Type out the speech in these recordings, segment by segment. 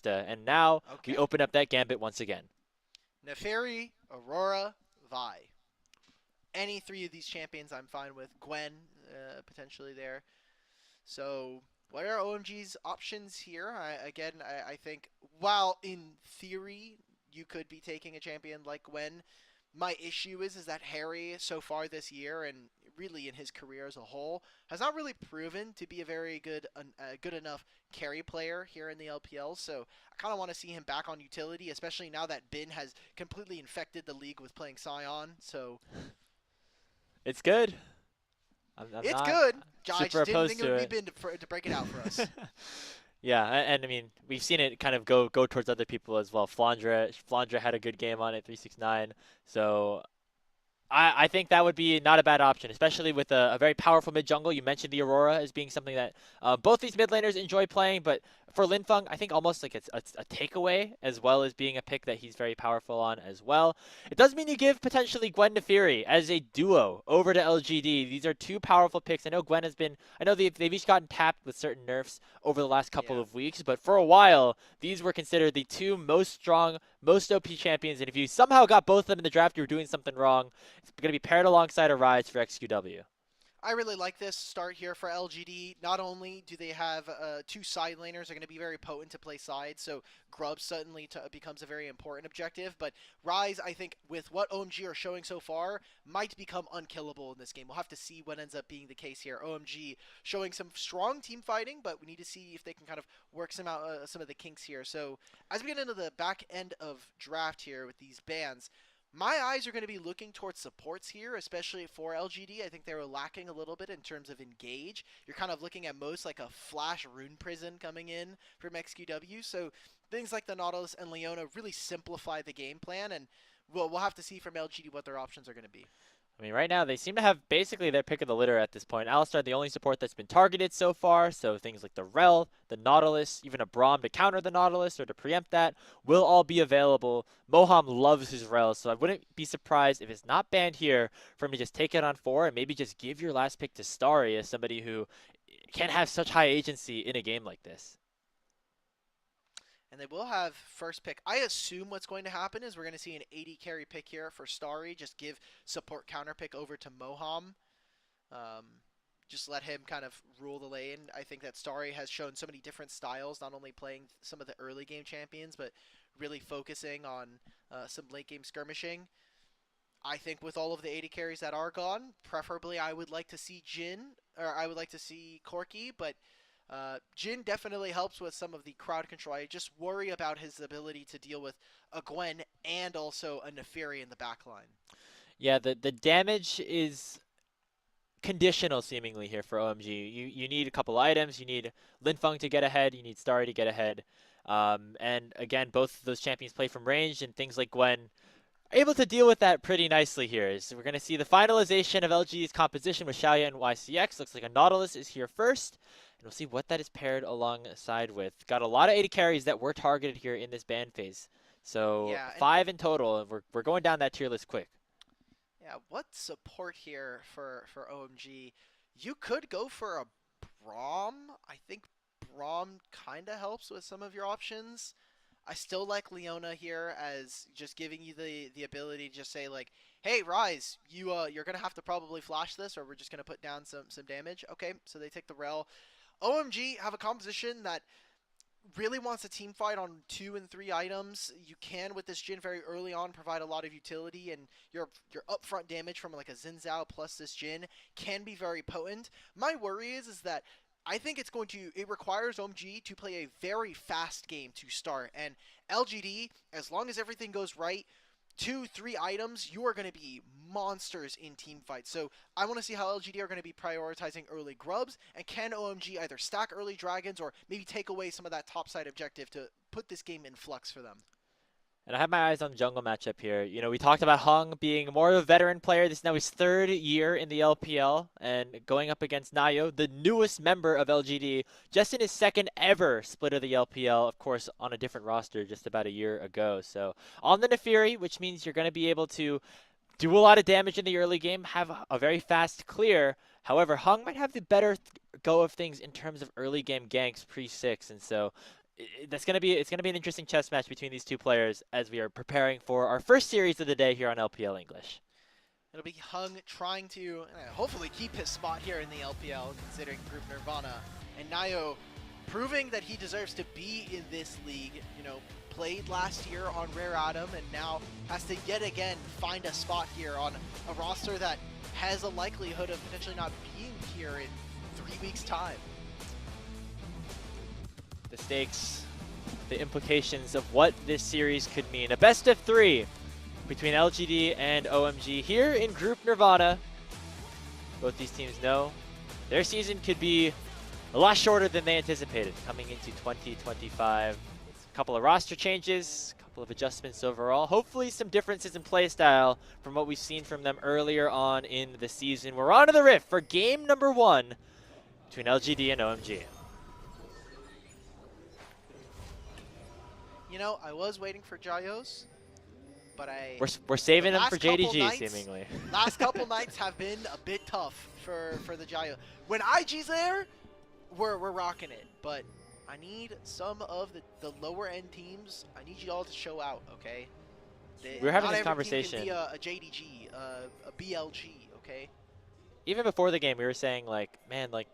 Kalista, and now we open up that gambit once again. Neferi, Aurora, Vi. Any three of these champions I'm fine with. Gwen, potentially there. So, what are OMG's options here? I think, while in theory you could be taking a champion like Gwen, my issue is that Hery so far this year and really in his career as a whole has not really proven to be a very good enough carry player here in the LPL. So I kind of want to see him back on utility, especially now that Bin has completely infected the league with playing Sion. So it's good. I'm it's not good. I super just didn't opposed think it to would be it. Bin to break it out for us. Yeah, and I mean, we've seen it kind of go towards other people as well. Flandre had a good game on it, 369. So I think that would be not a bad option, especially with a very powerful mid jungle. You mentioned the Aurora as being something that both these mid laners enjoy playing, but for Linfeng, I think almost like it's a takeaway as well as being a pick that he's very powerful on as well. It does mean you give potentially Gwen to Fury as a duo over to LGD. These are two powerful picks. I know Gwen has been, I know they've each gotten tapped with certain nerfs over the last couple Yeah. of weeks, but for a while, these were considered the two most strong, most OP champions, and if you somehow got both of them in the draft, you were doing something wrong. It's going to be paired alongside a Rise for XQW. I really like this start here for LGD. Not only do they have two side laners are going to be very potent to play sides, so Grub suddenly becomes a very important objective, but Rise, I think, with what OMG are showing so far, might become unkillable in this game. We'll have to see what ends up being the case here. OMG showing some strong team fighting, but we need to see if they can kind of work some of the kinks here. So as we get into the back end of draft here with these bans, my eyes are going to be looking towards supports here, especially for LGD. I think they were lacking a little bit in terms of engage. You're kind of looking at most like a Flash Rune Prison coming in from XQW. So things like the Nautilus and Leona really simplify the game plan, and we'll have to see from LGD what their options are going to be. I mean, right now, they seem to have basically their pick of the litter at this point. Alistar, the only support that's been targeted so far, so things like the Rel, the Nautilus, even a Braum to counter the Nautilus or to preempt that will all be available. Moham loves his Rel, so I wouldn't be surprised if it's not banned here for him to just take it on 4 and maybe just give your last pick to Starry as somebody who can have such high agency in a game like this. And they will have first pick. I assume what's going to happen is we're going to see an 80 carry pick here for Starry. Just give support counter pick over to Moham. Just let him kind of rule the lane. I think that Starry has shown so many different styles, not only playing some of the early game champions, but really focusing on some late game skirmishing. I think with all of the 80 carries that are gone, preferably I would like to see Jhin, or I would like to see Corki, but Jhin definitely helps with some of the crowd control. I just worry about his ability to deal with a Gwen and also a Neferi in the backline. Yeah, the damage is conditional seemingly here for OMG. You need a couple items. You need Linfeng to get ahead. You need Starry to get ahead. And again, both of those champions play from range, and things like Gwen are able to deal with that pretty nicely here. So we're going to see the finalization of LG's composition with Shaoye and YCX. Looks like a Nautilus is here first. And we'll see what that is paired alongside with. Got a lot of 80 carries that were targeted here in this ban phase. So Yeah, 5 in total, and we're going down that tier list quick. yeah. What support here for OMG? You could go for a Braum. I think Braum kind of helps with some of your options. I still like Leona here as just giving you the ability to just say like, hey Rise, you're gonna have to probably flash this, or we're just gonna put down some damage. Okay, so they take the Rel. OMG have a composition that really wants a team fight on 2 and 3 items. You can, with this Jhin very early on, provide a lot of utility, and your upfront damage from like a Xin Zhao plus this Jhin can be very potent. My worry is that I think it requires OMG to play a very fast game to start, and LGD, as long as everything goes right, 2, 3 items, you are going to be monsters in team fights. So I want to see how LGD are going to be prioritizing early grubs, and can OMG either stack early dragons or maybe take away some of that topside objective to put this game in flux for them. And I have my eyes on the jungle matchup here. You know, we talked about Heng being more of a veteran player. This is now his 3rd year in the LPL and going up against Nayo, the newest member of LGD, just in his 2nd ever split of the LPL, of course, on a different roster just about a year ago. So on the Neferi, which means you're going to be able to do a lot of damage in the early game, have a very fast clear. However, Heng might have the better go of things in terms of early game ganks pre-6, and so It's gonna be an interesting chess match between these two players as we are preparing for our first series of the day here on LPL English. It'll be Heng trying to hopefully keep his spot here in the LPL, considering Group Nirvana, and Nayo proving that he deserves to be in this league. You know, played last year on Rare Atom and now has to yet again find a spot here on a roster that has a likelihood of potentially not being here in 3 weeks' time. The stakes, the implications of what this series could mean. A best of 3 between LGD and OMG here in Group Nirvana. Both these teams know their season could be a lot shorter than they anticipated coming into 2025. A couple of roster changes, a couple of adjustments overall. Hopefully some differences in play style from what we've seen from them earlier on in the season. We're on to the Rift for game number 1 between LGD and OMG. You know, I was waiting for Jayos, but we're saving them for JDG nights, seemingly. Last couple nights have been a bit tough for the Jayo. When IG's there, we're rocking it, but I need some of the lower end teams. I need you all to show out, okay? We're having not this conversation. Team can be a JDG, a BLG, okay? Even before the game, we were saying like, man, like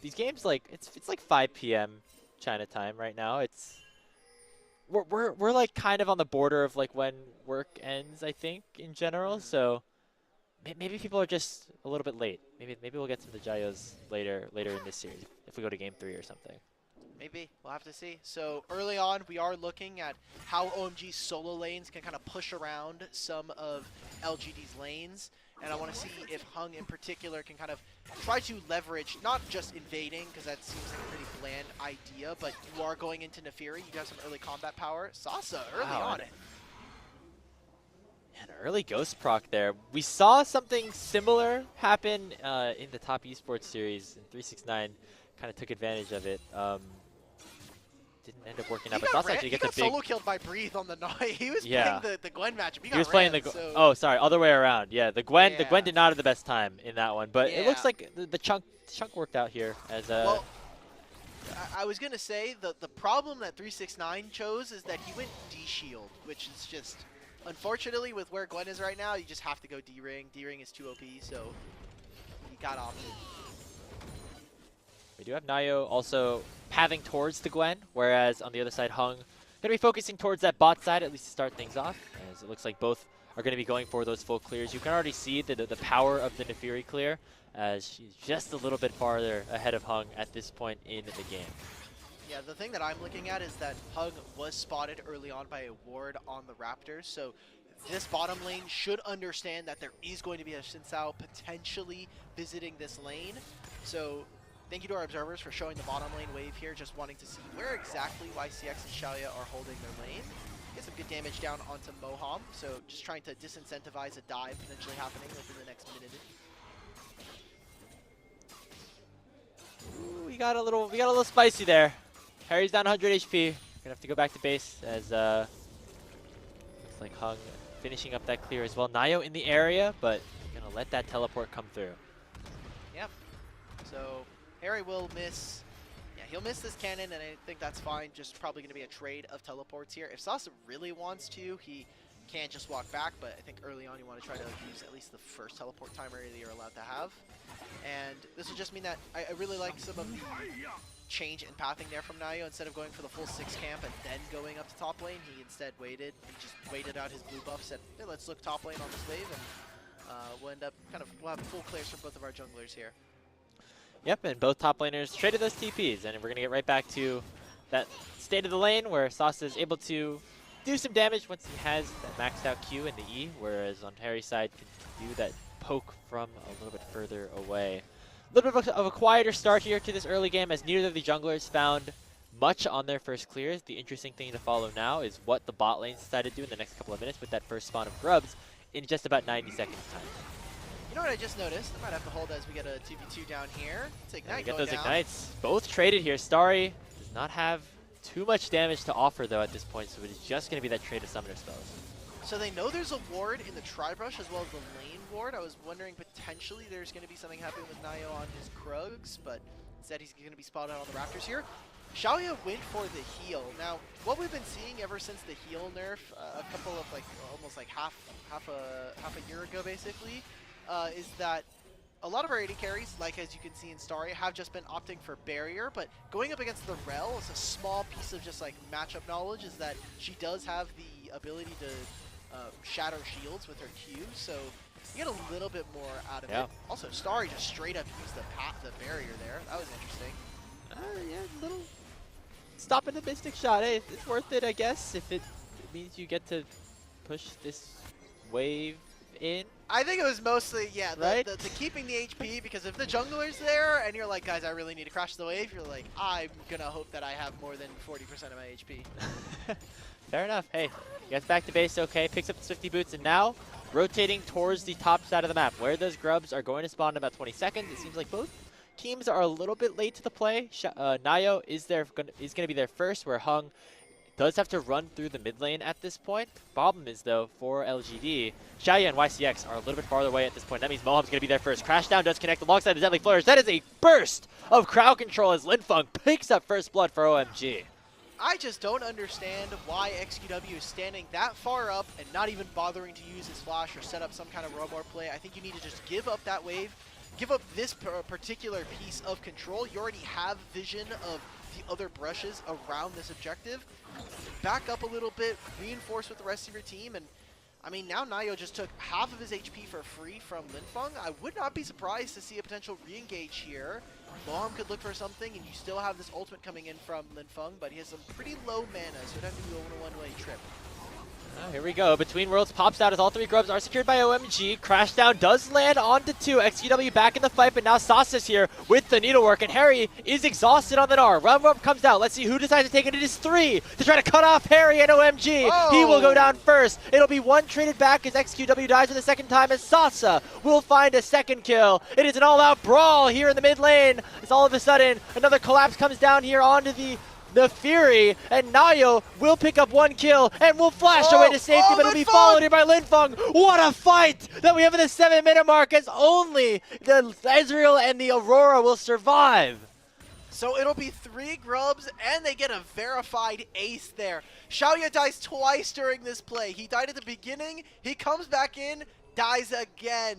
these games, like it's like 5 p.m. China time right now. We're like kind of on the border of like when work ends, I think, in general. So maybe people are just a little bit late. Maybe we'll get some of the Jayos later in this series if we go to game 3 or something. Maybe. We'll have to see. So early on, we are looking at how OMG's solo lanes can kind of push around some of LGD's lanes. And I want to see if Heng in particular can kind of try to leverage, not just invading, because that seems like a pretty bland idea, but you are going into Nefiri, you got some early combat power. Sasa early on it. An early ghost proc there. We saw something similar happen in the top esports series, and 369 kind of took advantage of it. Didn't end up working out, but Sasi actually gets a big... solo killed by Breathe on the night. He was playing the Gwen matchup. He was playing so... Oh, sorry, other way around. Yeah, the Gwen did not have the best time in that one, but it looks like the chunk worked out here as a... Well, I was going to say the problem that 369 chose is that he went D-Shield, which is just... Unfortunately, with where Gwen is right now, you just have to go D-Ring. D-Ring is too OP, so he got opted. We do have Nayo also pathing towards the Gwen, whereas on the other side, Heng going to be focusing towards that bot side, at least to start things off, as it looks like both are going to be going for those full clears. You can already see the power of the Nefiri clear, as she's just a little bit farther ahead of Heng at this point in the game. Yeah, the thing that I'm looking at is that Heng was spotted early on by a ward on the Raptors, so this bottom lane should understand that there is going to be a Xin Sao potentially visiting this lane. So thank you to our observers for showing the bottom lane wave here, just wanting to see where exactly YCX and Shaoye are holding their lane. Get some good damage down onto Moham, so just trying to disincentivize a dive potentially happening within the next minute. Ooh, we got a little spicy there. Hery's down 100 HP. Gonna have to go back to base as looks like Heng finishing up that clear as well. Nayo in the area, but gonna let that teleport come through. Yep. So Hery will miss. Yeah, he'll miss this cannon, and I think that's fine. Just probably gonna be a trade of teleports here. If Sasa really wants to, he can just walk back, but I think early on you want to try to use at least the first teleport timer that you're allowed to have. And this will just mean that I really like some of the change in pathing there from Nayo. Instead of going for the full 6 camp and then going up to top lane, he instead waited. He just waited out his blue buff, said, hey, let's look top lane on this wave, and we'll end up we'll have full clears from both of our junglers here. Yep, and both top laners traded those TPs, and we're gonna get right back to that state of the lane where Sasa is able to do some damage once he has that maxed out Q and the E, whereas on Hery's side can do that poke from a little bit further away. A little bit of a quieter start here to this early game as neither of the junglers found much on their first clears. The interesting thing to follow now is what the bot lanes decide to do in the next couple of minutes with that first spawn of grubs in just about 90 seconds time. You know what I just noticed? I might have to hold as we get a 2v2 down here. Let's ignite get going those down. ignites. Both traded here. Starry does not have too much damage to offer though at this point, so it is just going to be that trade of summoner spells. So they know there's a ward in the Tri-Brush as well as the lane ward. I was wondering potentially there's going to be something happening with Nayo on his Krugs, but instead he's going to be spotted on the Raptors here. Shaoye went for the heal. Now, what we've been seeing ever since the heal nerf, a couple of like almost like half a year ago, basically, is that a lot of our AD carries, like as you can see in Starry, have just been opting for barrier. But going up against the Rel is a small piece of just like matchup knowledge. Is that she does have the ability to shatter shields with her Q, so you get a little bit more out of it. Also, Starry just straight up used the barrier there. That was interesting. Yeah, little stopping the Mystic shot. Hey, it's worth it, I guess, if it means you get to push this wave in. I think it was mostly, yeah, right? the keeping the HP, because if the jungler's there and you're like, guys, I really need to crash the wave, you're like, I'm going to hope that I have more than 40% of my HP. Fair enough. Hey, gets back to base, okay, picks up the 50 boots, and now rotating towards the top side of the map, where those grubs are going to spawn in about 20 seconds. It seems like both teams are a little bit late to the play. Nayo is going to be there first, where Heng does have to run through the mid lane at this point. Problem is, though, for LGD, Shaoye and YCX are a little bit farther away at this point. That means Moham's going to be there first. Crashdown does connect alongside the Deadly Flourish. That is a burst of crowd control as Linfeng picks up first blood for OMG. I just don't understand why XQW is standing that far up and not even bothering to use his flash or set up some kind of robot play. I think you need to just give up that wave, give up this particular piece of control. You already have vision of the other brushes around this objective. Back up a little bit, reinforce with the rest of your team, and I mean, now Nayo just took half of his HP for free from Linfeng. I would not be surprised to see a potential re-engage here. Moham could look for something, and you still have this ultimate coming in from Linfeng, but he has some pretty low mana, so it'd have to be a one-way trip. Here we go. Between Worlds pops out as all three grubs are secured by OMG. Crashdown does land onto 2. XQW back in the fight, but now Sasi's here with the needlework, and Hery is exhausted on the Gnar. Run comes out. Let's see who decides to take it. It is 3 to try to cut off Hery and OMG. Oh. He will go down first. It'll be 1 traded back as XQW dies for the second time, as Sasa will find a second kill. It is an all-out brawl here in the mid lane. As all of a sudden, another collapse comes down here onto the Fury, and Nayo will pick up 1 kill and will flash away to safety, but it'll be followed here by Linfeng. What a fight that we have in the 7-minute mark, as only the Ezreal and the Aurora will survive. So it'll be 3 grubs, and they get a verified ace there. Shaoye dies twice during this play. He died at the beginning, he comes back in, dies again.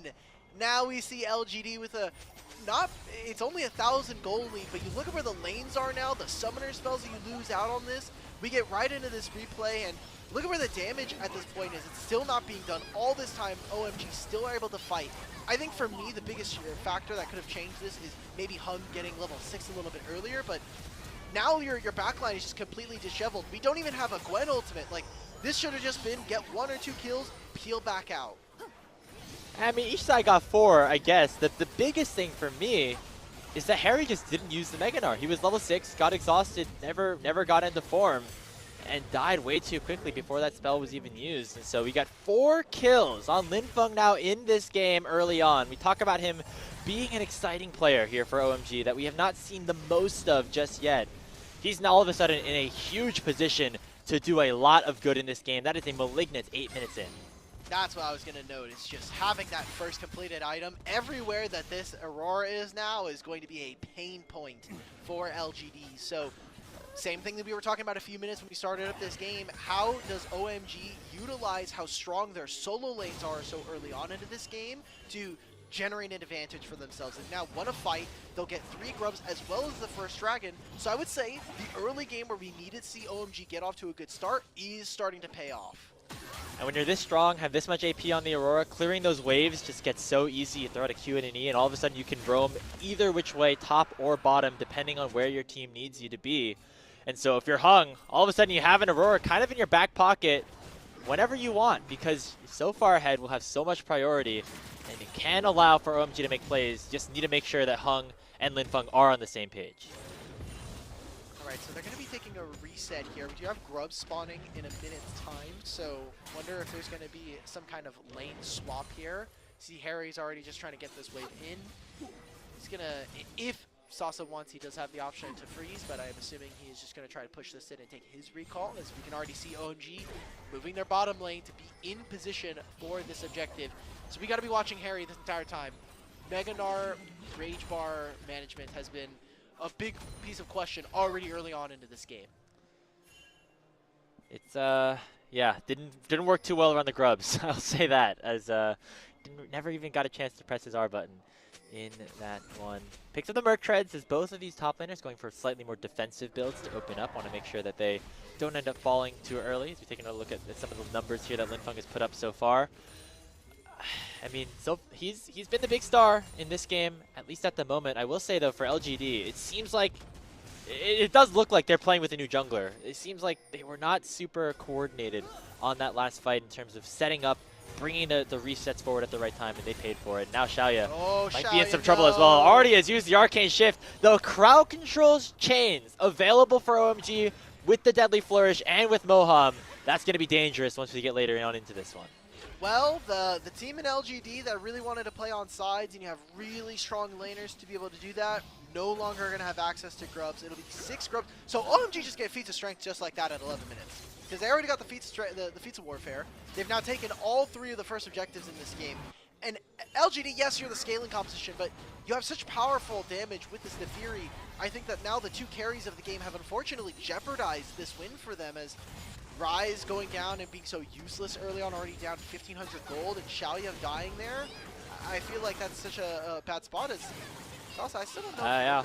Now we see LGD with a it's only 1,000 gold lead, but you look at where the lanes are now, the summoner spells that you lose out on this. We get right into this replay, and look at where the damage at this point is. It's still not being done. All this time, OMG still are able to fight. I think for me, the biggest factor that could have changed this is maybe Heng getting level 6 a little bit earlier, but now your backline is just completely disheveled. We don't even have a Gwen ultimate. Like, this should have just been get 1 or 2 kills, peel back out. I mean, each side got 4, I guess. The biggest thing for me is that Hery just didn't use the Mega Gnar. He was level 6, got exhausted, never got into form, and died way too quickly before that spell was even used. And so we got 4 kills on Linfeng now in this game early on. We talk about him being an exciting player here for OMG that we have not seen the most of just yet. He's now all of a sudden in a huge position to do a lot of good in this game. That is a malignant 8 minutes in. That's what I was going to note, is just having that first completed item everywhere that this Aurora is now is going to be a pain point for LGD. So, same thing that we were talking about a few minutes when we started up this game. How does OMG utilize how strong their solo lanes are so early on into this game to generate an advantage for themselves? And now, want to fight, they'll get 3 grubs as well as the first dragon. So I would say the early game where we needed to see OMG get off to a good start is starting to pay off. And when you're this strong, have this much AP on the Aurora, clearing those waves just gets so easy. You throw out a Q and an E, and all of a sudden you can roam either which way, top or bottom, depending on where your team needs you to be. And so if you're Heng, all of a sudden you have an Aurora kind of in your back pocket whenever you want, because so far ahead will have so much priority, and you can allow for OMG to make plays. Just need to make sure that Heng and Linfeng are on the same page. Alright, so they're going to be taking a reset here. We do have grubs spawning in a minute's time, so wonder if there's going to be some kind of lane swap here. See, Hery's already just trying to get this wave in. He's going to, if Sasa wants, he does have the option to freeze, but I'm assuming he's just going to try to push this in and take his recall, as we can already see OMG moving their bottom lane to be in position for this objective. So we got to be watching Hery this entire time. Mega Gnar Rage Bar management has been a big piece of question already early on into this game. It's yeah, didn't work too well around the grubs. I'll say that, as never even got a chance to press his R button in that one. Picks up the Merc Treads as both of these top laners going for slightly more defensive builds to open up. Want to make sure that they don't end up falling too early. As we're taking a look at some of the numbers here that Linfeng has put up so far. I mean, so he's been the big star in this game, at least at the moment. I will say though, for LGD, it seems like it does look like they're playing with a new jungler. It seems like they were not super coordinated on that last fight in terms of setting up, bringing the resets forward at the right time, and they paid for it. Now Shaoye might be in some trouble as well. Already has used the Arcane Shift. The crowd controls chains available for OMG with the Deadly Flourish and with Moham. That's going to be dangerous once we get later on into this one. Well, the team in LGD that really wanted to play on sides, and you have really strong laners to be able to do that, no longer going to have access to grubs. It'll be 6 grubs. So OMG just get feats of strength just like that at 11 minutes. Because they already got the feats of warfare. They've now taken all 3 of the first objectives in this game. And LGD, yes, you're the scaling competition, but you have such powerful damage with this Nephiri. I think that now the 2 carries of the game have unfortunately jeopardized this win for them, as Rise going down and being so useless early on, already down 1,500 gold, and Shaoye dying there. I feel like that's such a bad spot. As also, I still don't know. Yeah.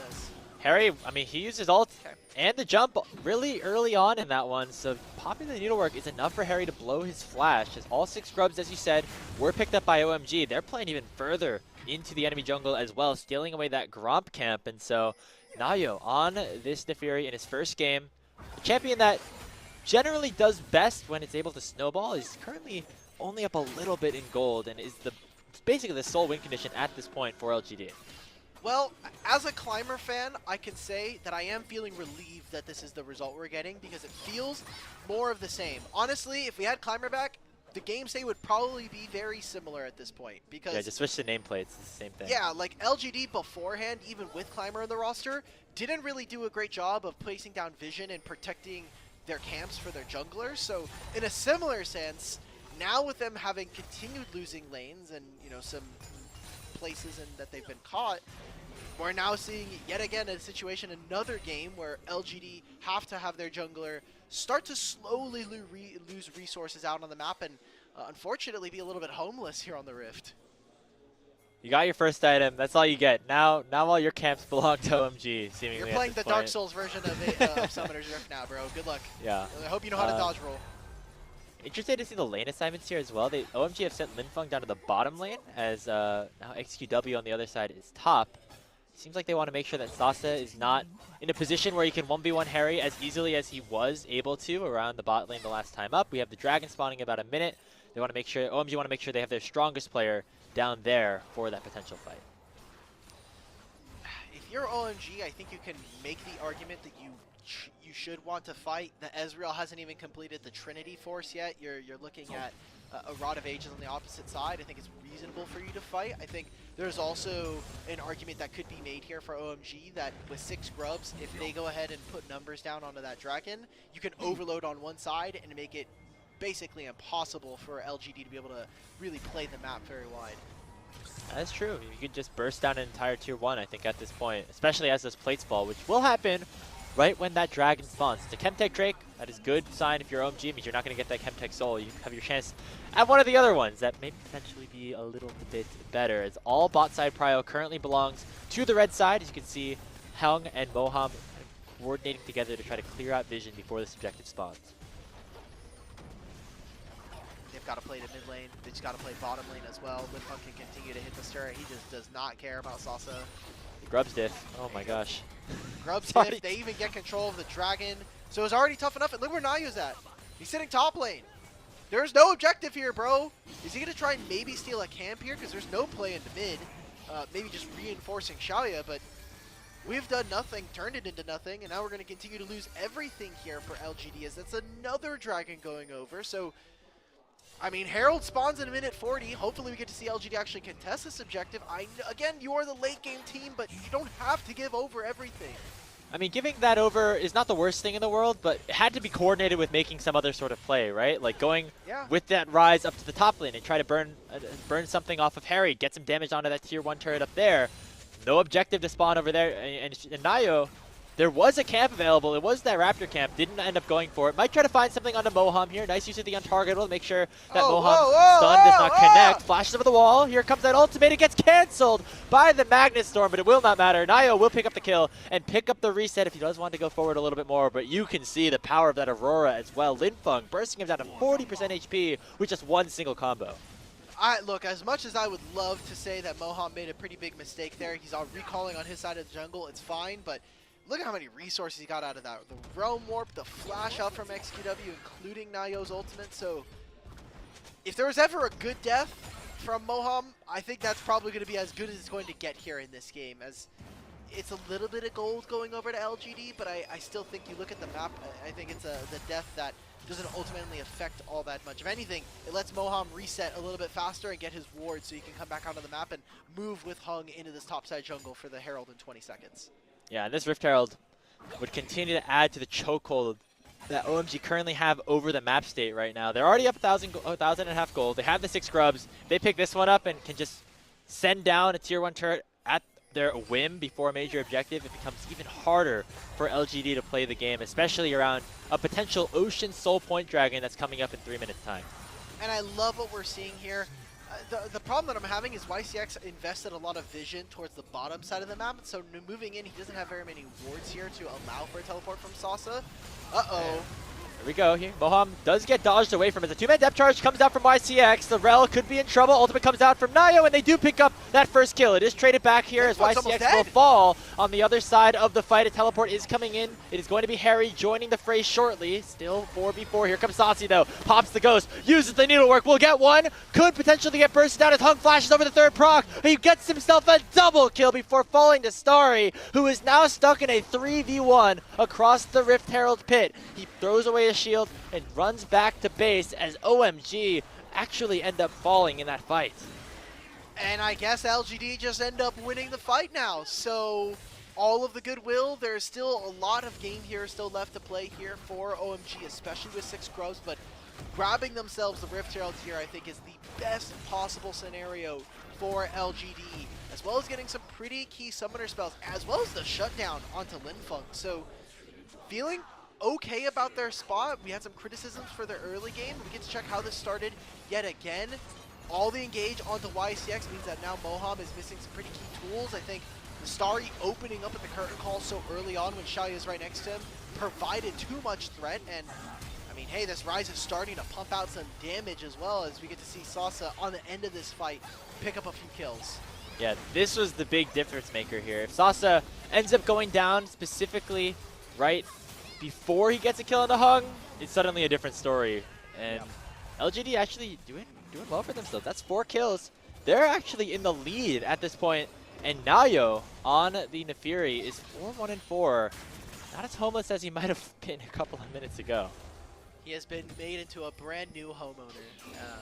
Hery, I mean, he uses ult and the jump really early on in that one, so popping the needlework is enough for Hery to blow his flash, as all 6 grubs, as you said, were picked up by OMG. They're playing even further into the enemy jungle as well, stealing away that Gromp camp, and so Nayo on this Nephiri in his first game. The champion that generally does best when it's able to snowball is currently only up a little bit in gold, and is basically the sole win condition at this point for LGD. Well, as a Climber fan, I can say that I am feeling relieved that this is the result we're getting, because it feels more of the same. Honestly, if we had Climber back, the game state would probably be very similar at this point. Because yeah, just switch the nameplates, it's the same thing. Yeah, like LGD beforehand, even with Climber in the roster, didn't really do a great job of placing down vision and protecting their camps for their junglers. So in a similar sense, now with them having continued losing lanes and, you know, some places that they've been caught, we're now seeing yet again a situation, another game where LGD have to have their jungler start to slowly lose resources out on the map, and unfortunately be a little bit homeless here on the Rift. You got your first item. That's all you get. Now all your camps belong to OMG, seemingly. You're playing the Dark Souls version of Summoner's Rift now, bro. Good luck. Yeah. I hope you know how to dodge roll. Interested to see the lane assignments here as well. OMG have sent Linfeng down to the bottom lane, as now XQW on the other side is top. Seems like they want to make sure that Sasa is not in a position where he can 1v1 Hery as easily as he was able to around the bot lane the last time up. We have the dragon spawning in about a minute. They want to make sure, OMG want to make sure they have their strongest player down there for that potential fight. If you're OMG, I think you can make the argument that you should want to fight. The Ezreal hasn't even completed the Trinity Force yet. You're looking at a Rod of Ages on the opposite side. I think it's reasonable for you to fight. I think there's also an argument that could be made here for OMG that with 6 grubs, if they go ahead and put numbers down onto that dragon, you can overload on one side and make it basically impossible for LGD to be able to really play the map very wide. That's true. You could just burst down an entire tier 1, I think, at this point, especially as those plates fall, which will happen right when that dragon spawns. It's a Chemtech Drake. That is good sign if you're OMG. It means you're not going to get that Chemtech Soul. You have your chance at one of the other ones that may potentially be a little bit better, as all bot side prio currently belongs to the red side. As you can see, Heng and Moham kind of coordinating together to try to clear out vision before this objective spawns. They've got to play the mid lane. They just got to play bottom lane as well. Linfeng can continue to hit the Starry. He just does not care about Sasa. Grubs diff. Oh my gosh. Grubs diff. They even get control of the dragon. So it's already tough enough. And look where Nayu's at. He's sitting top lane. There's no objective here, bro. Is he going to try and maybe steal a camp here? Because there's no play into mid. Maybe just reinforcing Shaoye. But we've done nothing, turned it into nothing. And now we're going to continue to lose everything here for LGD, as that's another dragon going over. So, I mean, Herald spawns in a minute 40. Hopefully we get to see LGD actually contest this objective. Again, you are the late game team, but you don't have to give over everything. I mean, giving that over is not the worst thing in the world, but it had to be coordinated with making some other sort of play, right? Like going with that rise up to the top lane and try to burn something off of Hery, get some damage onto that tier 1 turret up there. No objective to spawn over there, and Nayo, there was a camp available. It was that Raptor camp. Didn't end up going for it. Might try to find something onto Moham here. Nice use of the untargetable to make sure that Moham's stun does not connect. Flashes over the wall. Here comes that ultimate. It gets canceled by the Magnet Storm, but it will not matter. Nayo will pick up the kill and pick up the reset if he does want to go forward a little bit more, but you can see the power of that Aurora as well. Linfeng bursting him down to 40% HP with just one single combo. Look, as much as I would love to say that Moham made a pretty big mistake there, he's all recalling on his side of the jungle, it's fine, but look at how many resources he got out of that. The Realm Warp, the flash out from XQW, including Nayo's ultimate. So if there was ever a good death from Moham, I think that's probably going to be as good as it's going to get here in this game, as it's a little bit of gold going over to LGD, but I still think you look at the map, I think it's the death that doesn't ultimately affect all that much. If anything, it lets Moham reset a little bit faster and get his ward so he can come back onto the map and move with Heng into this topside jungle for the Herald in 20 seconds. Yeah, and this Rift Herald would continue to add to the chokehold that OMG currently have over the map state right now. They're already up 1,500 gold. They have the 6 grubs. They pick this one up and can just send down a tier 1 turret at their whim before a major objective. It becomes even harder for LGD to play the game, especially around a potential Ocean Soul Point Dragon that's coming up in 3 minutes time. And I love what we're seeing here. The problem that I'm having is YCX invested a lot of vision towards the bottom side of the map, so moving in, he doesn't have very many wards here to allow for a teleport from Sasa. Uh-oh. Here we go here. Moham does get dodged away from it. The 2-man depth charge comes out from YCX. The Rel could be in trouble. Ultimate comes out from Nayo, and they do pick up that first kill. It is traded back here as YCX will fall on the other side of the fight. A teleport is coming in. It is going to be Hery joining the fray shortly. Still 4v4. Here comes Sasi, though. Pops the ghost. Uses the needlework. Will get one. Could potentially get bursted down as Heng flashes over the third proc. He gets himself a double kill before falling to Starry, who is now stuck in a 3v1 across the Rift Herald pit. He throws away his shield and runs back to base as OMG actually end up falling in that fight. And I guess LGD just end up winning the fight now. So all of the goodwill, there's still a lot of game here still left to play here for OMG, especially with 6 grubs, but grabbing themselves the Rift Herald here I think is the best possible scenario for LGD, as well as getting some pretty key summoner spells, as well as the shutdown onto Linfeng. So feeling okay about their spot. We had some criticisms for their early game. We get to check how this started yet again. All the engage onto YCX means that now Moham is missing some pretty key tools. I think the Starry opening up at the curtain call so early on when Shaoye is right next to him provided too much threat, and I mean, hey, this Rise is starting to pump out some damage as well, as we get to see Sasa on the end of this fight pick up a few kills. Yeah, this was the big difference maker here. If Sasa ends up going down specifically right before he gets a kill on the Heng, it's suddenly a different story. And LGD actually doing well for themselves. That's 4 kills. They're actually in the lead at this point. And Nayo on the Nefiri is 4-1-4. Not as homeless as he might have been a couple of minutes ago. He has been made into a brand new homeowner,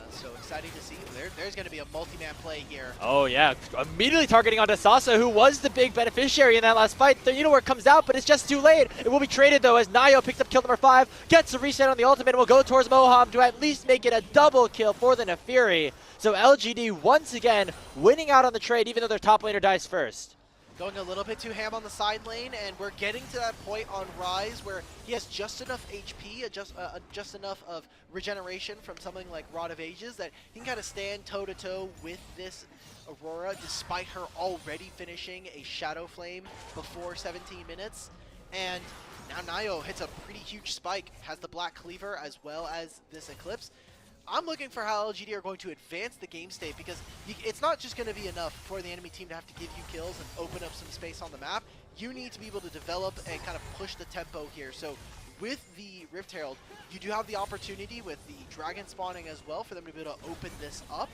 so exciting to see. There's going to be a multi-man play here. Oh yeah, immediately targeting onto Sasa, who was the big beneficiary in that last fight. The needlework comes out, but it's just too late. It will be traded though, as Nayo picks up kill number 5, gets a reset on the ultimate, and will go towards Moham to at least make it a double kill for the Nefiri. So LGD once again winning out on the trade, even though their top laner dies first. Going a little bit too ham on the side lane, and we're getting to that point on Rise where he has just enough HP, just enough of regeneration from something like Rod of Ages that he can kind of stand toe-to-toe with this Aurora, despite her already finishing a Shadow Flame before 17 minutes. And now Nayo hits a pretty huge spike, has the Black Cleaver as well as this Eclipse. I'm looking for how LGD are going to advance the game state, because it's not just going to be enough for the enemy team to have to give you kills and open up some space on the map. You need to be able to develop and kind of push the tempo here. So with the Rift Herald, you do have the opportunity with the Dragon spawning as well for them to be able to open this up.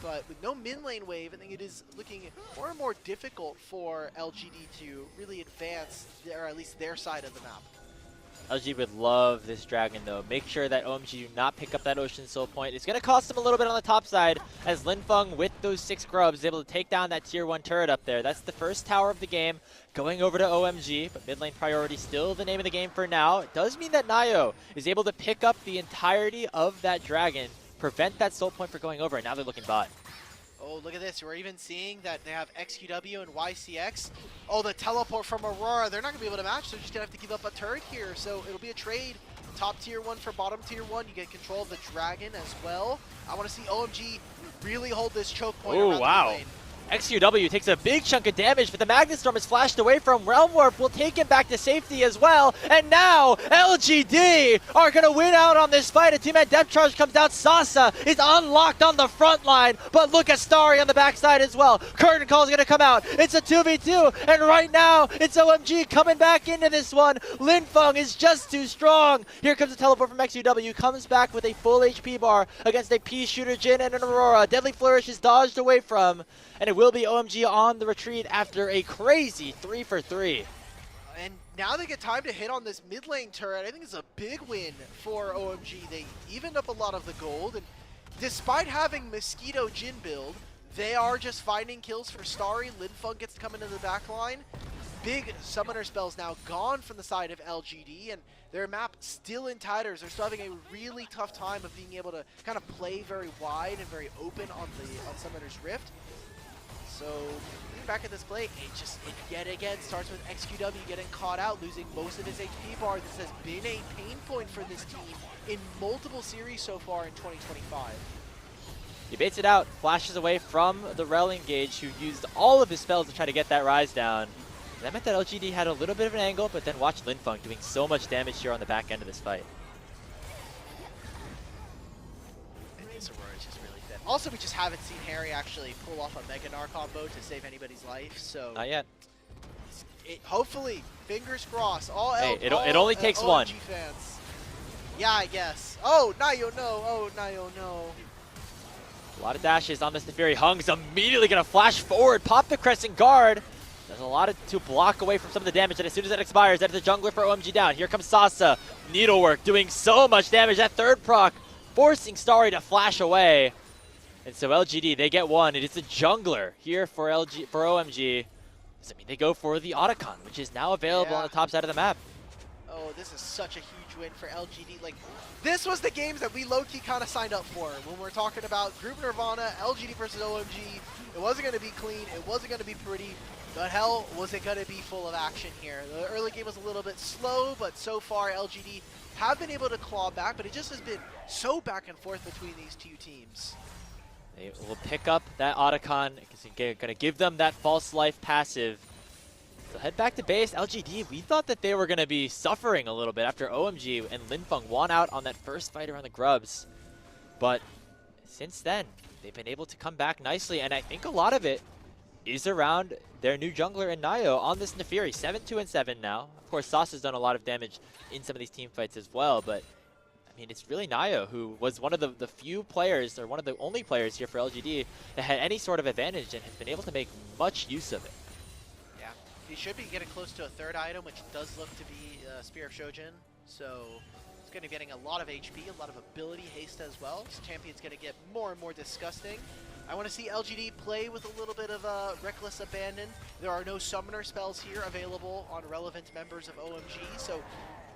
But with no mid lane wave, I think it is looking more and more difficult for LGD to really advance, or at least their side of the map. LG would love this dragon though. Make sure that OMG do not pick up that Ocean Soul Point. It's going to cost them a little bit on the top side, as Linfeng with those 6 grubs is able to take down that tier 1 turret up there. That's the first tower of the game going over to OMG, but mid lane priority still the name of the game for now. It does mean that Nayo is able to pick up the entirety of that dragon, prevent that Soul Point from going over, and now they're looking bot. Oh, look at this. We're even seeing that they have XQW and YCX. Oh, the teleport from Aurora. They're not going to be able to match. They're just going to have to give up a turret here. So it'll be a trade. Top tier 1 for bottom tier 1. You get control of the dragon as well. I want to see OMG really hold this choke point around the mid lane. XQW takes a big chunk of damage, but the Magnet Storm is flashed away from. Realm Warp will take him back to safety as well. And now, LGD are going to win out on this fight. A two-man depth charge comes out. Sasa is unlocked on the front line, but look at Starry on the backside as well. Curtain Call is going to come out. It's a 2v2, and right now, it's OMG coming back into this one. Linfeng is just too strong. Here comes a teleport from XQW. Comes back with a full HP bar against a P shooter Jin and an Aurora. Deadly Flourish is dodged away from, and it will be OMG on the retreat after a crazy 3-for-3. And now they get time to hit on this mid lane turret. I think it's a big win for OMG. They evened up a lot of the gold, and despite having Mosquito Jin build, they are just finding kills for Starry. Linfeng gets to come into the back line. Big summoner spells now gone from the side of LGD, and their map still in Tiders. They're still having a really tough time of being able to kind of play very wide and very open on Summoner's Rift. So, looking back at this play, it yet again starts with XQW getting caught out, losing most of his HP bar. This has been a pain point for this team in multiple series so far in 2025. He baits it out, flashes away from the Rel engage, who used all of his spells to try to get that rise down. And that meant that LGD had a little bit of an angle, but then watch Linfeng doing so much damage here on the back end of this fight. Also, we just haven't seen Hery actually pull off a Mega Gnar combo to save anybody's life, so... Not yet. Hopefully, fingers crossed, it only takes one. Fans. Yeah, I guess. Oh, Nayo, no. Oh, Nayo, no. A lot of dashes on this Fury. Heng's immediately going to flash forward, pop the Crescent Guard. There's a lot to block away from some of the damage, and as soon as that expires, that is the jungler for OMG down. Here comes Sasa. Needlework doing so much damage. That third proc forcing Starry to flash away. And so LGD, they get one. It is the jungler here for OMG. Does it mean they go for the Otacon, which is now available on the top side of the map? Oh, this is such a huge win for LGD. Like, this was the games that we low-key kind of signed up for when we're talking about Group Nirvana, LGD versus OMG. It wasn't going to be clean. It wasn't going to be pretty. But hell, was it going to be full of action here? The early game was a little bit slow, but so far LGD have been able to claw back, but it just has been so back and forth between these two teams. They will pick up that Otacon. It's going to give them that false life passive. So head back to base. LGD, we thought that they were going to be suffering a little bit after OMG and Linfeng won out on that first fight around the Grubs. But since then, they've been able to come back nicely, and I think a lot of it is around their new jungler in Nayo on this Nefiri. 7-2 and 7 now. Of course, Sasa's done a lot of damage in some of these team fights as well, but I mean, it's really Nayo who was one of the few players, or one of the only players here for LGD that had any sort of advantage and has been able to make much use of it. Yeah, he should be getting close to a third item, which does look to be Spear of Shojin. So he's going to be getting a lot of HP, a lot of ability haste as well. This champion's going to get more and more disgusting. I want to see LGD play with a little bit of reckless abandon. There are no summoner spells here available on relevant members of OMG, so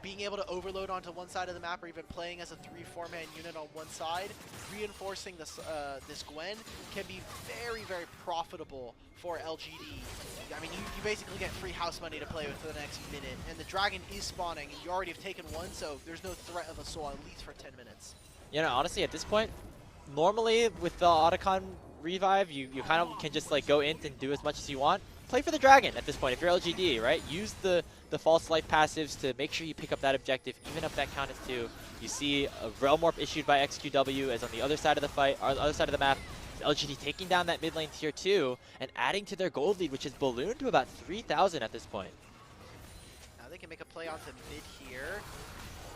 being able to overload onto one side of the map or even playing as a 3-4 man unit on one side, reinforcing this Gwen can be very, very profitable for LGD. I mean, you basically get free house money to play with for the next minute, and the dragon is spawning, and you already have taken one, so there's no threat of a soul at least for 10 minutes. You know, honestly, at this point, normally with the Otacon revive, you kind of can just like go in and do as much as you want. Play for the dragon at this point if you're LGD, right? Use the false life passives to make sure you pick up that objective, even up that count as 2. You see a Realm Warp issued by XQW as on the other side of the fight, or the other side of the map, LGD taking down that mid lane tier 2 and adding to their gold lead, which is ballooned to about 3,000 at this point. Now they can make a play onto mid here.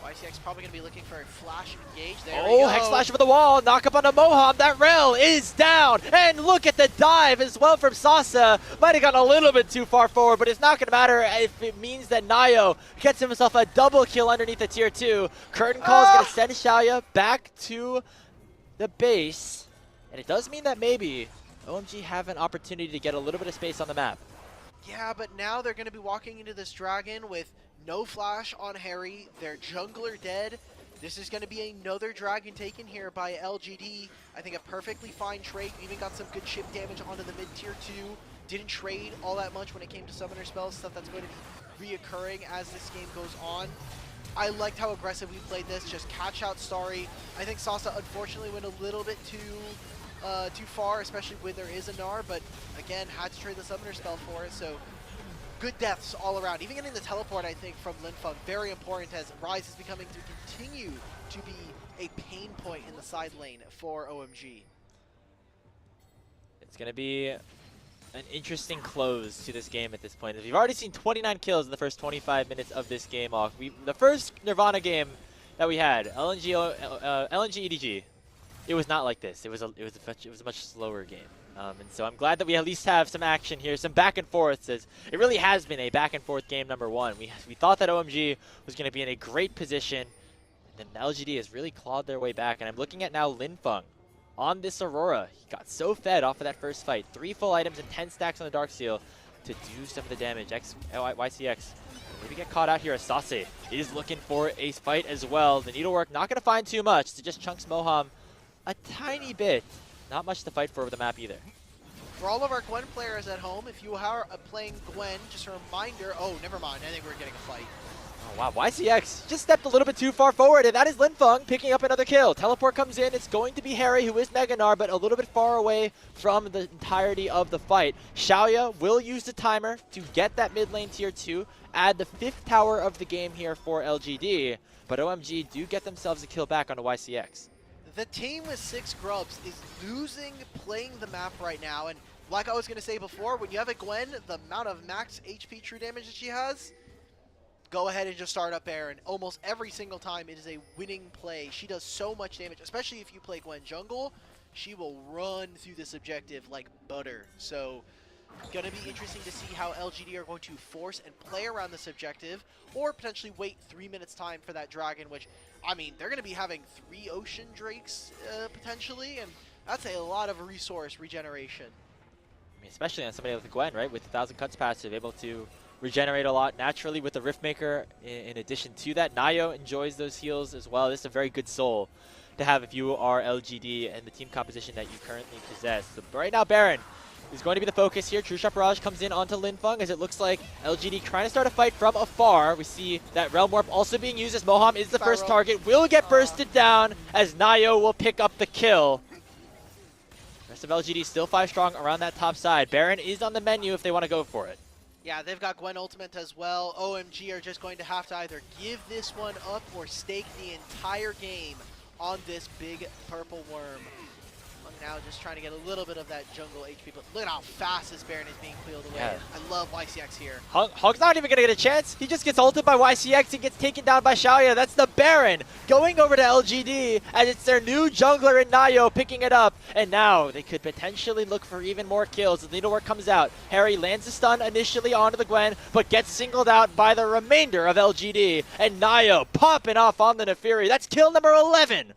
YCX probably going to be looking for a flash engage. There oh, Hex Slash over the wall, knock up on a Moham. That Rel is down. And look at the dive as well from Sasa. Might have gotten a little bit too far forward, but it's not going to matter if it means that Nayo gets himself a double kill underneath the tier 2. Curtain Call is going to send Shaoye back to the base. And it does mean that maybe OMG have an opportunity to get a little bit of space on the map. Yeah, but now they're going to be walking into this dragon with no flash on Hery, their jungler dead. This is going to be another dragon taken here by LGD. I think a perfectly fine trade. Even got some good chip damage onto the mid-tier 2. Didn't trade all that much when it came to summoner spells, stuff that's going to be reoccurring as this game goes on. I liked how aggressive we played this, just catch out Starry. I think Sasi unfortunately went a little bit too far, especially when there is a Gnar, but again, had to trade the summoner spell for it, so good deaths all around. Even getting the teleport, I think, from Linfeng, very important as Rise is becoming to continue to be a pain point in the side lane for OMG. It's going to be an interesting close to this game at this point. We've already seen 29 kills in the first 25 minutes of this game off. The first Nirvana game that we had, LNG EDG, it was not like this. It was a much slower game. And so I'm glad that we at least have some action here, some back and forths, as it really has been a back and forth game number one. We thought that OMG was going to be in a great position, and then LGD has really clawed their way back. And I'm looking at now Linfeng on this Aurora. He got so fed off of that first fight. 3 full items and 10 stacks on the Darksteel to do some of the damage. YCX maybe get caught out here as Sasi is looking for a fight as well. The needlework not going to find too much. So just chunks Moham a tiny bit. Not much to fight for with the map either. For all of our Gwen players at home, if you are playing Gwen, just a reminder, oh, never mind, I think we're getting a fight. Oh, wow, YCX just stepped a little bit too far forward, and that is Linfeng picking up another kill. Teleport comes in, it's going to be Hery, who is Mega Gnar, but a little bit far away from the entirety of the fight. Shaoye will use the timer to get that mid lane tier 2, add the 5th tower of the game here for LGD, but OMG do get themselves a kill back on the YCX. The team with 6 grubs is losing playing the map right now, and like I was going to say before, when you have a Gwen, the amount of max HP true damage that she has, go ahead and just start up Baron. Almost every single time it is a winning play. She does so much damage, especially if you play Gwen jungle. She will run through this objective like butter. So, going to be interesting to see how LGD are going to force and play around this objective, or potentially wait 3 minutes time for that dragon, which, I mean, they're going to be having 3 Ocean Drakes potentially, and that's a lot of resource regeneration. I mean, especially on somebody like Gwen, right? With the 1,000 cuts passive, able to regenerate a lot naturally with the Riftmaker. In addition to that, Nayo enjoys those heals as well. This is a very good soul to have if you are LGD and the team composition that you currently possess. So right now, Baron is going to be the focus here. True Shot Barrage comes in onto Linfeng as it looks like LGD trying to start a fight from afar. We see that Realm Warp also being used as Moham is the first target. Will get bursted down as Nayo will pick up the kill. Rest of LGD still 5 strong around that top side. Baron is on the menu if they want to go for it. Yeah, they've got Gwen Ultimate as well. OMG are just going to have to either give this one up or stake the entire game on this big purple worm. Now just trying to get a little bit of that jungle HP, but look at how fast this Baron is being peeled away. Yeah. I love YCX here. Heng's not even going to get a chance. He just gets ulted by YCX and gets taken down by Shaoye. That's the Baron going over to LGD as it's their new jungler in Nayo picking it up. And now they could potentially look for even more kills. The needlework comes out. Hery lands a stun initially onto the Gwen, but gets singled out by the remainder of LGD. And Nayo popping off on the Nefiri. That's kill number 11.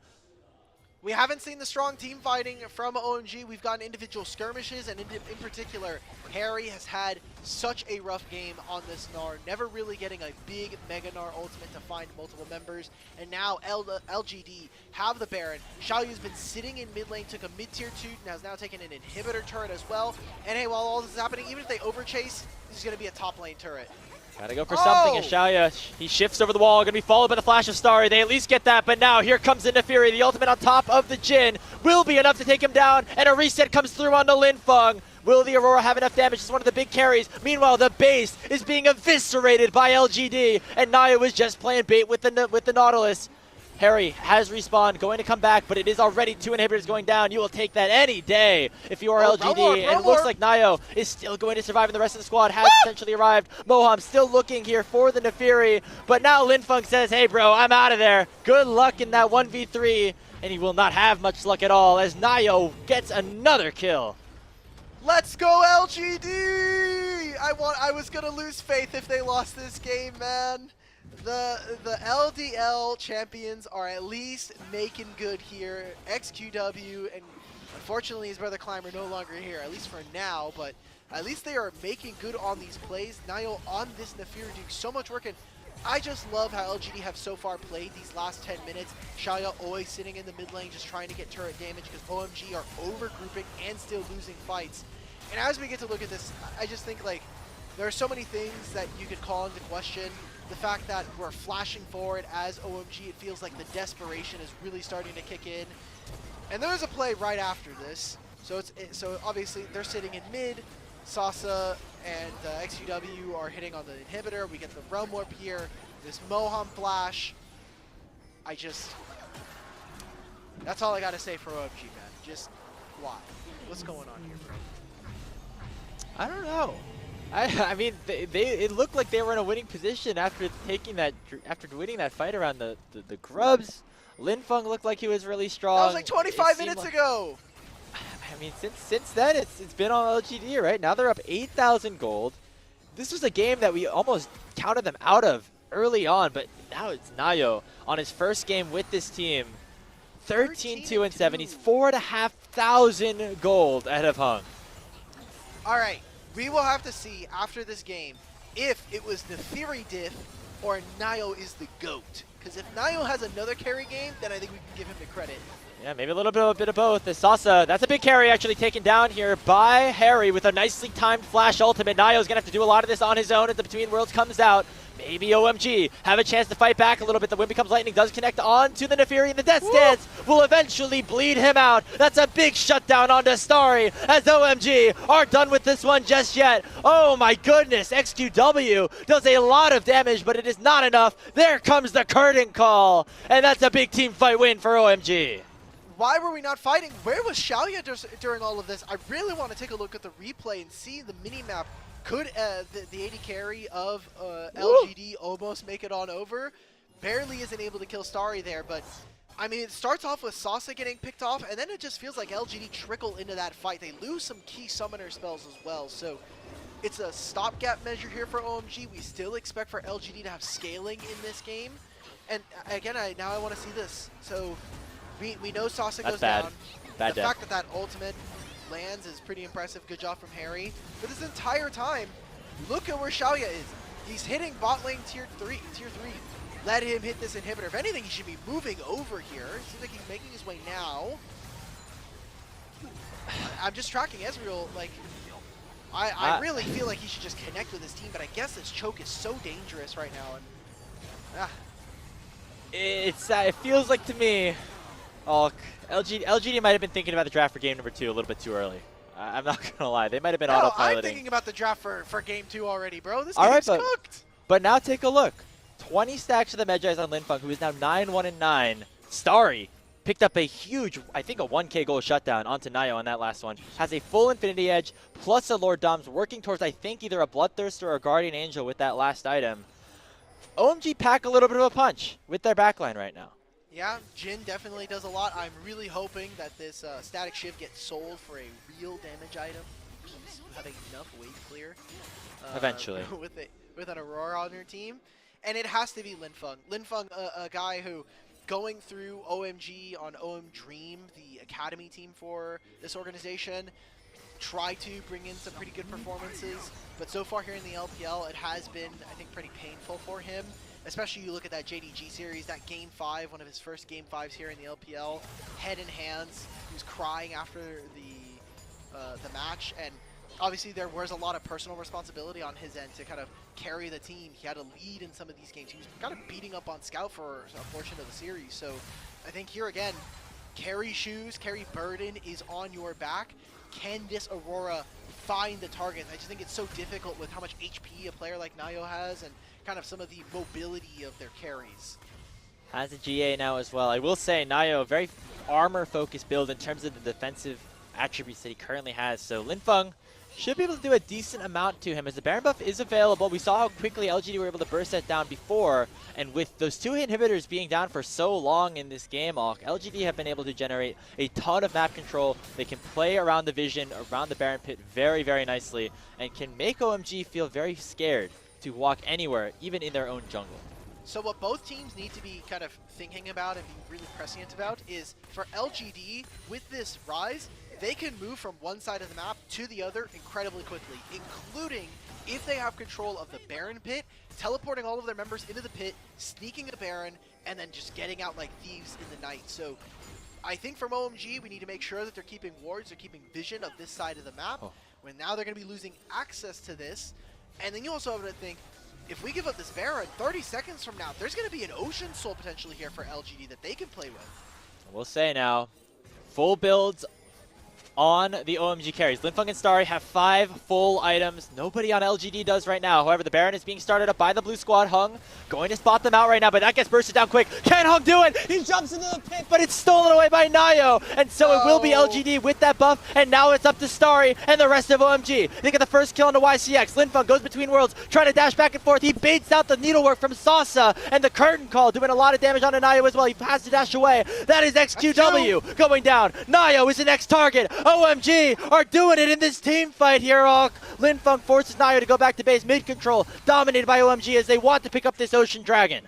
We haven't seen the strong team fighting from OMG. We've gotten individual skirmishes, and in particular, Hery has had such a rough game on this Gnar, never really getting a big Mega Gnar ultimate to find multiple members. And now LGD have the Baron. Shaoye's been sitting in mid lane, took a mid-tier 2, and has now taken an inhibitor turret as well. And hey, while all this is happening, even if they overchase, this is going to be a top lane turret. Gotta go for something, and Shaoye, he shifts over the wall, gonna be followed by the flash of Starry. They at least get that, but now here comes the Nefiri. The ultimate on top of the Jhin will be enough to take him down, and a reset comes through on the Linfeng. Will the Aurora have enough damage? It's one of the big carries. Meanwhile, the base is being eviscerated by LGD, and Nayo was just playing bait with the Nautilus. Hery has respawned, going to come back, but it is already 2 inhibitors going down. You will take that any day if you are LGD. And it looks like Nayo is still going to survive, and the rest of the squad has essentially arrived. Moham still looking here for the Nefiri, but now Linfeng says, hey bro, I'm out of there. Good luck in that 1v3, and he will not have much luck at all as Nayo gets another kill. Let's go LGD! I was gonna lose faith if they lost this game, man. The LDL champions are at least making good here. XQW, and unfortunately his brother Climber no longer here, at least for now, but at least they are making good on these plays. Nayo on this Nefiri doing so much work, and I just love how LGD have so far played these last 10 minutes. Shaoye always sitting in the mid lane just trying to get turret damage because OMG are overgrouping and still losing fights. And as we get to look at this, I just think like there are so many things that you could call into question. The fact that we're flashing forward as OMG, it feels like the desperation is really starting to kick in. And there's a play right after this. So obviously they're sitting in mid. Sasa and XUW are hitting on the inhibitor. We get the Realm Warp here. This Moham flash. That's all I gotta say for OMG, man. Just why? What's going on here, bro? I don't know. I mean, it looked like they were in a winning position after winning that fight around the grubs. Linfeng looked like he was really strong. That was like 25 minutes ago. I mean, since then, it's been on LGD, right? Now they're up 8,000 gold. This was a game that we almost counted them out of early on, but now it's Nayo on his first game with this team. 13-2-7. He's 4,500 gold ahead of Heng. All right, we will have to see after this game if it was the Theory diff or Nayo is the GOAT. Because if Nayo has another carry game, then I think we can give him the credit. Yeah, maybe a little bit of both. The Sasa, that's a big carry actually taken down here by Hery with a nicely timed flash ultimate. Nayo's going to have to do a lot of this on his own as the Between Worlds comes out. Maybe OMG have a chance to fight back a little bit. The Wind Becomes Lightning does connect on to the Neferi, and the Death Stance will eventually bleed him out. That's a big shutdown onto Starry as OMG aren't done with this one just yet. Oh my goodness, XQW does a lot of damage, but it is not enough. There comes the curtain call, and that's a big team fight win for OMG. Why were we not fighting? Where was Shaoye during all of this? I really want to take a look at the replay and see the mini-map. Could the AD carry of LGD almost make it on over? Barely isn't able to kill Starry there, but I mean, it starts off with Sasa getting picked off, and then it just feels like LGD trickle into that fight. They lose some key summoner spells as well, so it's a stopgap measure here for OMG. We still expect for LGD to have scaling in this game, and again, now I want to see this. So we know Sasa goes down. The fact that ultimate lands is pretty impressive. Good job from Hery. But this entire time, look at where Shaoye is. He's hitting bot lane tier 3. Let him hit this inhibitor. If anything, he should be moving over here. It seems like he's making his way now. I'm just tracking Ezreal. Like, I really feel like he should just connect with his team, but I guess this choke is so dangerous right now. And it feels like to me, LGD might have been thinking about the draft for game number 2 a little bit too early. I'm not gonna lie, they might have been autopiloting. I'm thinking about the draft for game 2 already, bro. This game's cooked. But now take a look. 20 stacks of the Medjais on Linfeng, who is now 9-1-9. Starry picked up a huge, I think a 1k goal shutdown onto Nayo on that last one. Has a full Infinity Edge, plus a Lord Doms, working towards, I think, either a Bloodthirster or a Guardian Angel with that last item. OMG pack a little bit of a punch with their backline right now. Yeah, Jin definitely does a lot. I'm really hoping that this Static Shiv gets sold for a real damage item. Please have enough wave clear. Eventually. with an Aurora on your team. And it has to be Linfeng. Linfeng, a guy who, going through OMG on OM Dream, the academy team for this organization, tried to bring in some pretty good performances. But so far here in the LPL, it has been, I think, pretty painful for him. Especially you look at that JDG series, that Game 5, one of his first Game 5s here in the LPL, head in hands, he was crying after the match, and obviously there was a lot of personal responsibility on his end to kind of carry the team. He had a lead in some of these games. He was kind of beating up on Scout for a portion of the series, so I think here again, carry shoes, carry burden is on your back. Can this Aurora find the target? I just think it's so difficult with how much HP a player like Nayo has, and kind of some of the mobility of their carries. Has a GA now as well. I will say Nayo, a very armor-focused build in terms of the defensive attributes that he currently has. So Linfeng should be able to do a decent amount to him as the Baron buff is available. We saw how quickly LGD were able to burst that down before, and with those 2 inhibitors being down for so long in this game, LGD have been able to generate a ton of map control. They can play around the vision, around the Baron pit very, very nicely, and can make OMG feel very scared to walk anywhere, even in their own jungle. So what both teams need to be kind of thinking about and be really prescient about is for LGD, with this rise, they can move from one side of the map to the other incredibly quickly, including if they have control of the Baron pit, teleporting all of their members into the pit, sneaking a Baron, and then just getting out like thieves in the night. So I think from OMG, we need to make sure that they're keeping wards, they're keeping vision of this side of the map, when now they're going to be losing access to this. And then you also have to think, if we give up this Baron, 30 seconds from now, there's going to be an Ocean Soul potentially here for LGD that they can play with. We'll say now, full builds on the OMG carries. Linfeng and Starry have 5 full items. Nobody on LGD does right now. However, the Baron is being started up by the blue squad. Heng going to spot them out right now, but that gets bursted down quick. Can Heng do it? He jumps into the pit, but it's stolen away by Nayo. And so it will be LGD with that buff, and now it's up to Starry and the rest of OMG. They get the first kill on the YCX. Linfeng goes between worlds, trying to dash back and forth. He baits out the needlework from Sasa, and the curtain call doing a lot of damage on Nayo as well. He has to dash away. That is XQW going down. Nayo is the next target. OMG are doing it in this team fight here. Linfeng forces Nayo to go back to base. Mid control dominated by OMG as they want to pick up this Ocean Dragon.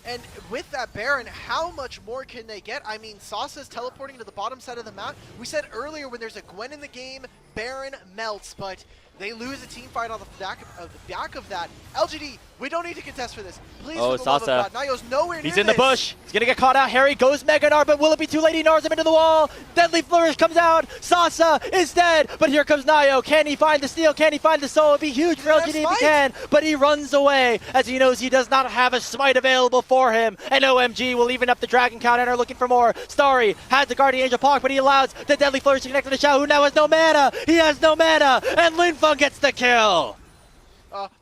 And with that Baron, how much more can they get? I mean, Sasa's teleporting to the bottom side of the map. We said earlier when there's a Gwen in the game, Baron melts, but they lose a team fight on the back of that. LGD, we don't need to contest for this. Please, for the love of God. Nayo's nowhere near He's in the bush. He's going to get caught out. Hery goes Mega Gnar, but will it be too late? He gnars him into the wall. Deadly Flourish comes out. Sasa is dead, but here comes Nayo. Can he find the steal? Can he find the soul? It'd be huge for LGD if he can, but he runs away as he knows he does not have a smite available for him. And OMG will even up the Dragon count and are looking for more. Starry has the Guardian Angel Pog, but he allows the Deadly Flourish to connect to the Shaoye, who now has no mana. He has no mana, and Linfeng gets the kill.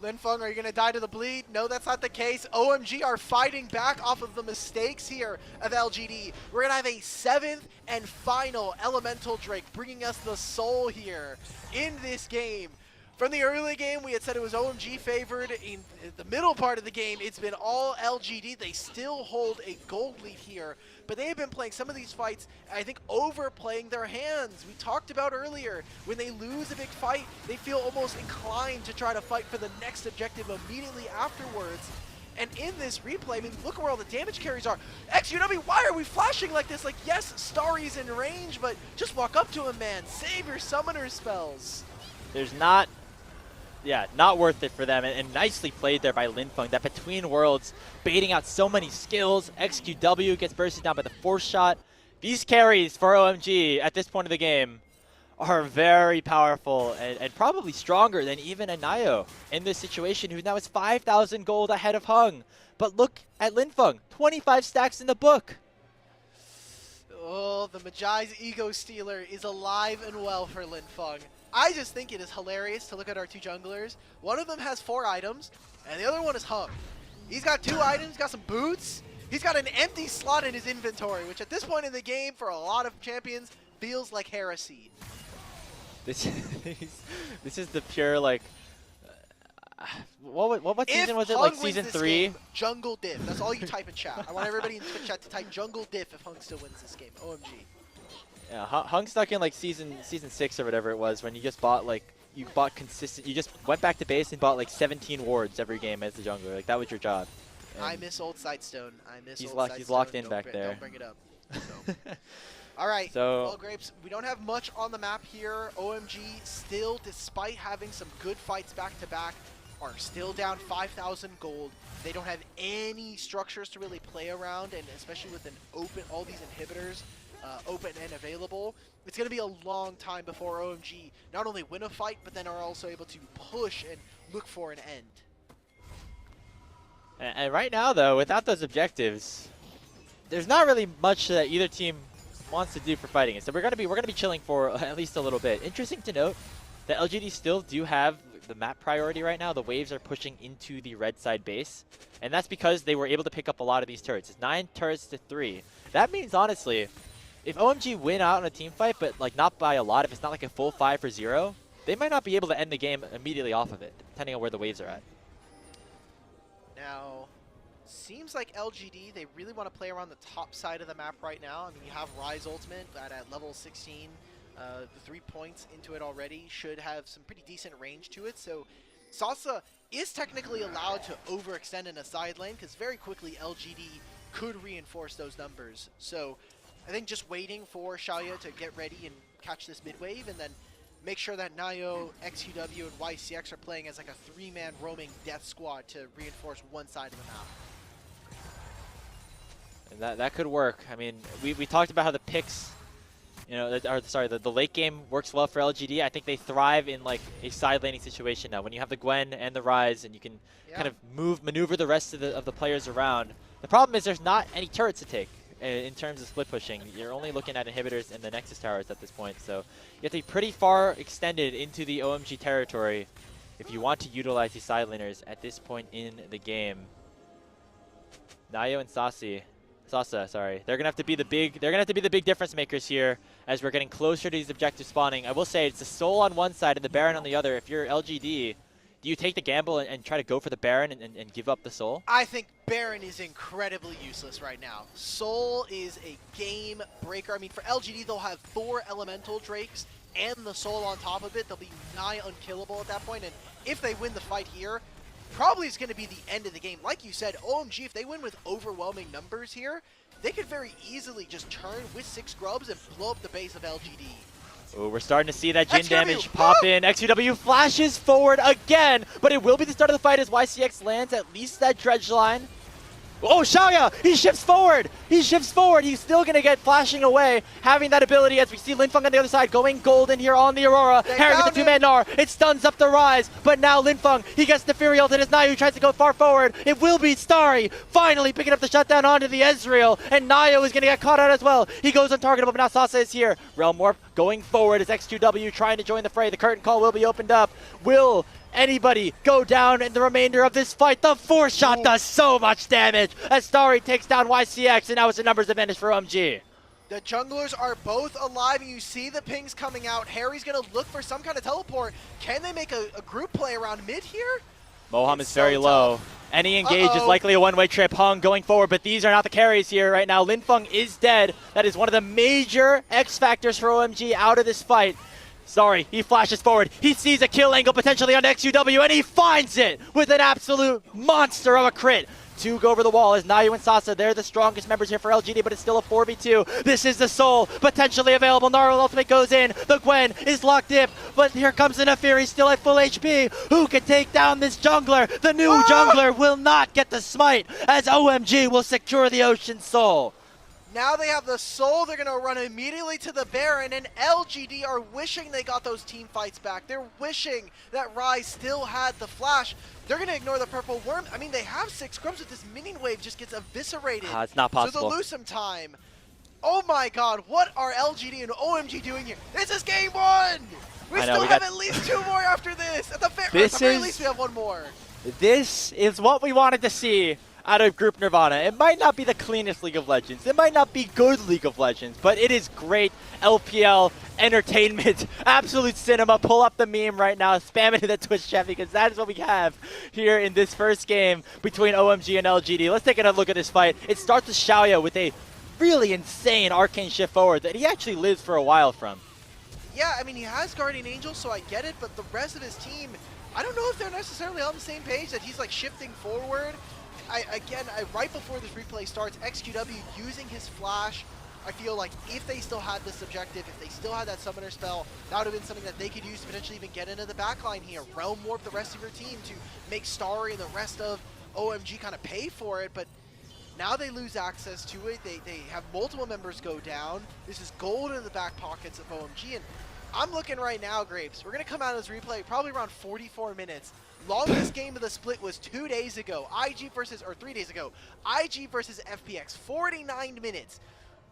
Linfeng, are you going to die to the bleed? No, that's not the case. OMG are fighting back off of the mistakes here of LGD. We're going to have a 7th and final Elemental Drake bringing us the soul here in this game. From the early game, we had said it was OMG favored. In the middle part of the game, it's been all LGD. They still hold a gold lead here, but they have been playing some of these fights, I think, overplaying their hands. We talked about earlier, when they lose a big fight, they feel almost inclined to try to fight for the next objective immediately afterwards. And in this replay, I mean, look where all the damage carries are. XQW, why are we flashing like this? Like, yes, Starry's in range, but just walk up to him, man. Save your summoner spells. There's not worth it for them, and nicely played there by Linfeng. That between worlds, baiting out so many skills. XQW gets bursted down by the force shot. These carries for OMG at this point of the game are very powerful and probably stronger than even a Nayo in this situation, who now is 5,000 gold ahead of Heng. But look at Linfeng, 25 stacks in the book. Oh, the Majai's Ego Stealer is alive and well for Linfeng. I just think it is hilarious to look at our 2 junglers. One of them has 4 items, and the other one is Heng. He's got 2 items, got some boots. He's got an empty slot in his inventory, which at this point in the game, for a lot of champions, feels like heresy. This is the pure, like, what season was it? Like season 3? Game, jungle diff. That's all you type in chat. I want everybody in Twitch chat to type jungle diff if Heng still wins this game. OMG. Yeah, Heng stuck in like season 6 or whatever it was, when you just bought like, you just went back to base and bought like 17 wards every game as the jungler. Like, that was your job. And I miss old Sightstone. He's locked in back there. Don't bring it up. So. All right, so, well, Grapes, we don't have much on the map here. OMG still, despite having some good fights back-to-back, are still down 5,000 gold. They don't have any structures to really play around, and especially with all these inhibitors open and available, it's going to be a long time before OMG not only win a fight, but then are also able to push and look for an end. And right now, though, without those objectives, there's not really much that either team wants to do for fighting it. So we're gonna be chilling for at least a little bit. Interesting to note that LGD still do have the map priority right now. The waves are pushing into the red side base, and that's because they were able to pick up a lot of these turrets. It's 9 turrets to 3. That means, honestly, if OMG win out in a team fight, but like not by a lot, if it's not like a full 5-0, they might not be able to end the game immediately off of it, depending on where the waves are at. Now, seems like LGD, they really want to play around the top side of the map right now. I mean, you have Rise Ultimate at level 16. The 3 points into it already should have some pretty decent range to it. So Sasa is technically allowed to overextend in a side lane, because very quickly LGD could reinforce those numbers. So I think just waiting for Shaoye to get ready and catch this mid wave, and then make sure that Nayo, XQW, and YCX are playing as like a 3-man roaming death squad to reinforce one side of the map. And that could work. I mean, we talked about how the picks, you know, the late game works well for LGD. I think they thrive in like a side laning situation now. When you have the Gwen and the Ryze, and you can kind of maneuver the rest of the players around. The problem is there's not any turrets to take in terms of split pushing. You're only looking at inhibitors and the Nexus towers at this point, so you have to be pretty far extended into the OMG territory if you want to utilize these side laners at this point in the game. Nayo and Sasa, sorry. They're gonna have to be the big difference makers here as we're getting closer to these objectives spawning. I will say it's the Soul on one side and the Baron on the other. If you're LGD, do you take the gamble and try to go for the Baron and give up the Soul? I think Baron is incredibly useless right now. Soul is a game breaker. I mean, for LGD, they'll have 4 Elemental Drakes and the Soul on top of it. They'll be nigh unkillable at that point, and if they win the fight here, probably is going to be the end of the game. Like you said, OMG, if they win with overwhelming numbers here, they could very easily just turn with 6 grubs and blow up the base of LGD. Oh, we're starting to see that Jhin damage pop in. XQW flashes forward again, but it will be the start of the fight as YCX lands at least that dredge line. Oh, Shaoye! He shifts forward! He shifts forward! He's still going to get flashing away, having that ability as we see Linfeng on the other side going golden here on the Aurora. Hery with the 2-man Gnar. It stuns up the Ryze, but now Linfeng, he gets the Fury ult and it's Nayo who tries to go far forward. It will be Starry finally picking up the shutdown onto the Ezreal, and Nayo is going to get caught out as well. He goes untargetable, but now Sasi is here. Realm Warp going forward as XQW trying to join the fray. The curtain call will be opened up. Will anybody go down in the remainder of this fight? The force shot does so much damage as Starry takes down YCX, and now it's a numbers advantage for OMG. The junglers are both alive, and you see the pings coming out. Hery's going to look for some kind of teleport. Can they make a group play around mid here? Moham is very low. Any engage is likely a one-way trip. Heng going forward, but these are not the carries here right now. Linfeng is dead. That is one of the major X factors for OMG out of this fight. Sorry, he flashes forward. He sees a kill angle potentially on XQW, and he finds it with an absolute monster of a crit. 2 go over the wall as Nayo and Sasa, they're the strongest members here for LGD, but it's still a 4v2. This is the Soul, potentially available. Gnarl ultimate goes in. The Gwen is locked in, but here comes an Fury still at full HP. Who can take down this jungler? The new jungler will not get the smite as OMG will secure the Ocean Soul. Now they have the Soul, they're going to run immediately to the Baron, and LGD are wishing they got those team fights back. They're wishing that Ryze still had the flash. They're going to ignore the purple worm. I mean, they have 6 scrubs, but this minion wave just gets eviscerated. It's not possible. So they'll lose some time. Oh my god, what are LGD and OMG doing here? This is game 1! We still have at least 2 more after this. At the very least, we have 1 more. This is what we wanted to see out of Group Nirvana. It might not be the cleanest League of Legends. It might not be good League of Legends, but it is great LPL entertainment. Absolute cinema. Pull up the meme right now. Spam it in the Twitch chat because that is what we have here in this first game between OMG and LGD. Let's take a look at this fight. It starts with Shaoye with a really insane arcane shift forward that he actually lives for a while from. Yeah, I mean, he has Guardian Angel, so I get it, but the rest of his team, I don't know if they're necessarily on the same page, that he's like shifting forward. Right before this replay starts, XQW using his flash. I feel like if they still had this objective, if they still had that summoner spell, that would have been something that they could use to potentially even get into the backline here. Realm Warp the rest of your team to make Starry and the rest of OMG kind of pay for it, but now they lose access to it. They have multiple members go down. This is gold in the back pockets of OMG, and I'm looking right now, Grapes. We're going to come out of this replay probably around 44 minutes. Longest game of the split was 2 days ago, 3 days ago, IG versus FPX, 49 minutes.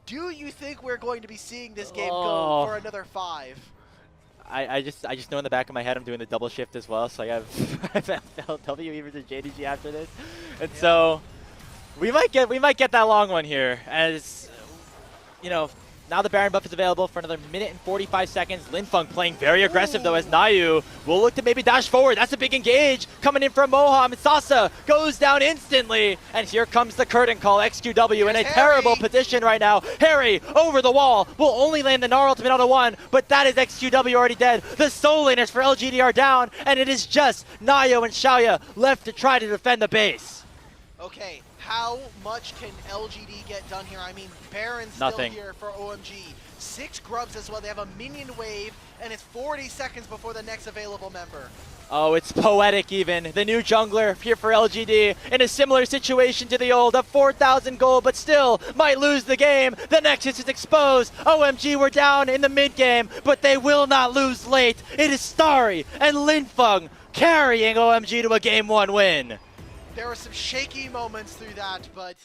Do you think we're going to be seeing this game go for another 5? I just know in the back of my head I'm doing the double shift as well, so I have W versus JDG after this, and so we might get that long one here, as you know. Now the Baron buff is available for another minute and 45 seconds. Linfeng playing very aggressive though, as Nayo will look to maybe dash forward. That's a big engage coming in from Moham, and Sasa goes down instantly. And here comes the curtain call. XQW in a terrible position right now. Hery over the wall will only land the Gnar ultimate on the 1, but that is XQW already dead. The soul laners for LGD are down, and it is just Nayo and Shaoye left to try to defend the base. Okay, how much can LGD get done here? I mean, Baron's still Nothing. here for OMG. 6 grubs as well. They have a minion wave, and it's 40 seconds before the next available member. Oh, it's poetic even. The new jungler here for LGD in a similar situation to the old, up 4,000 gold, but still might lose the game. The Nexus is exposed. OMG were down in the mid game, but they will not lose late. It is Starry and Linfeng carrying OMG to a Game 1 win. There were some shaky moments through that, but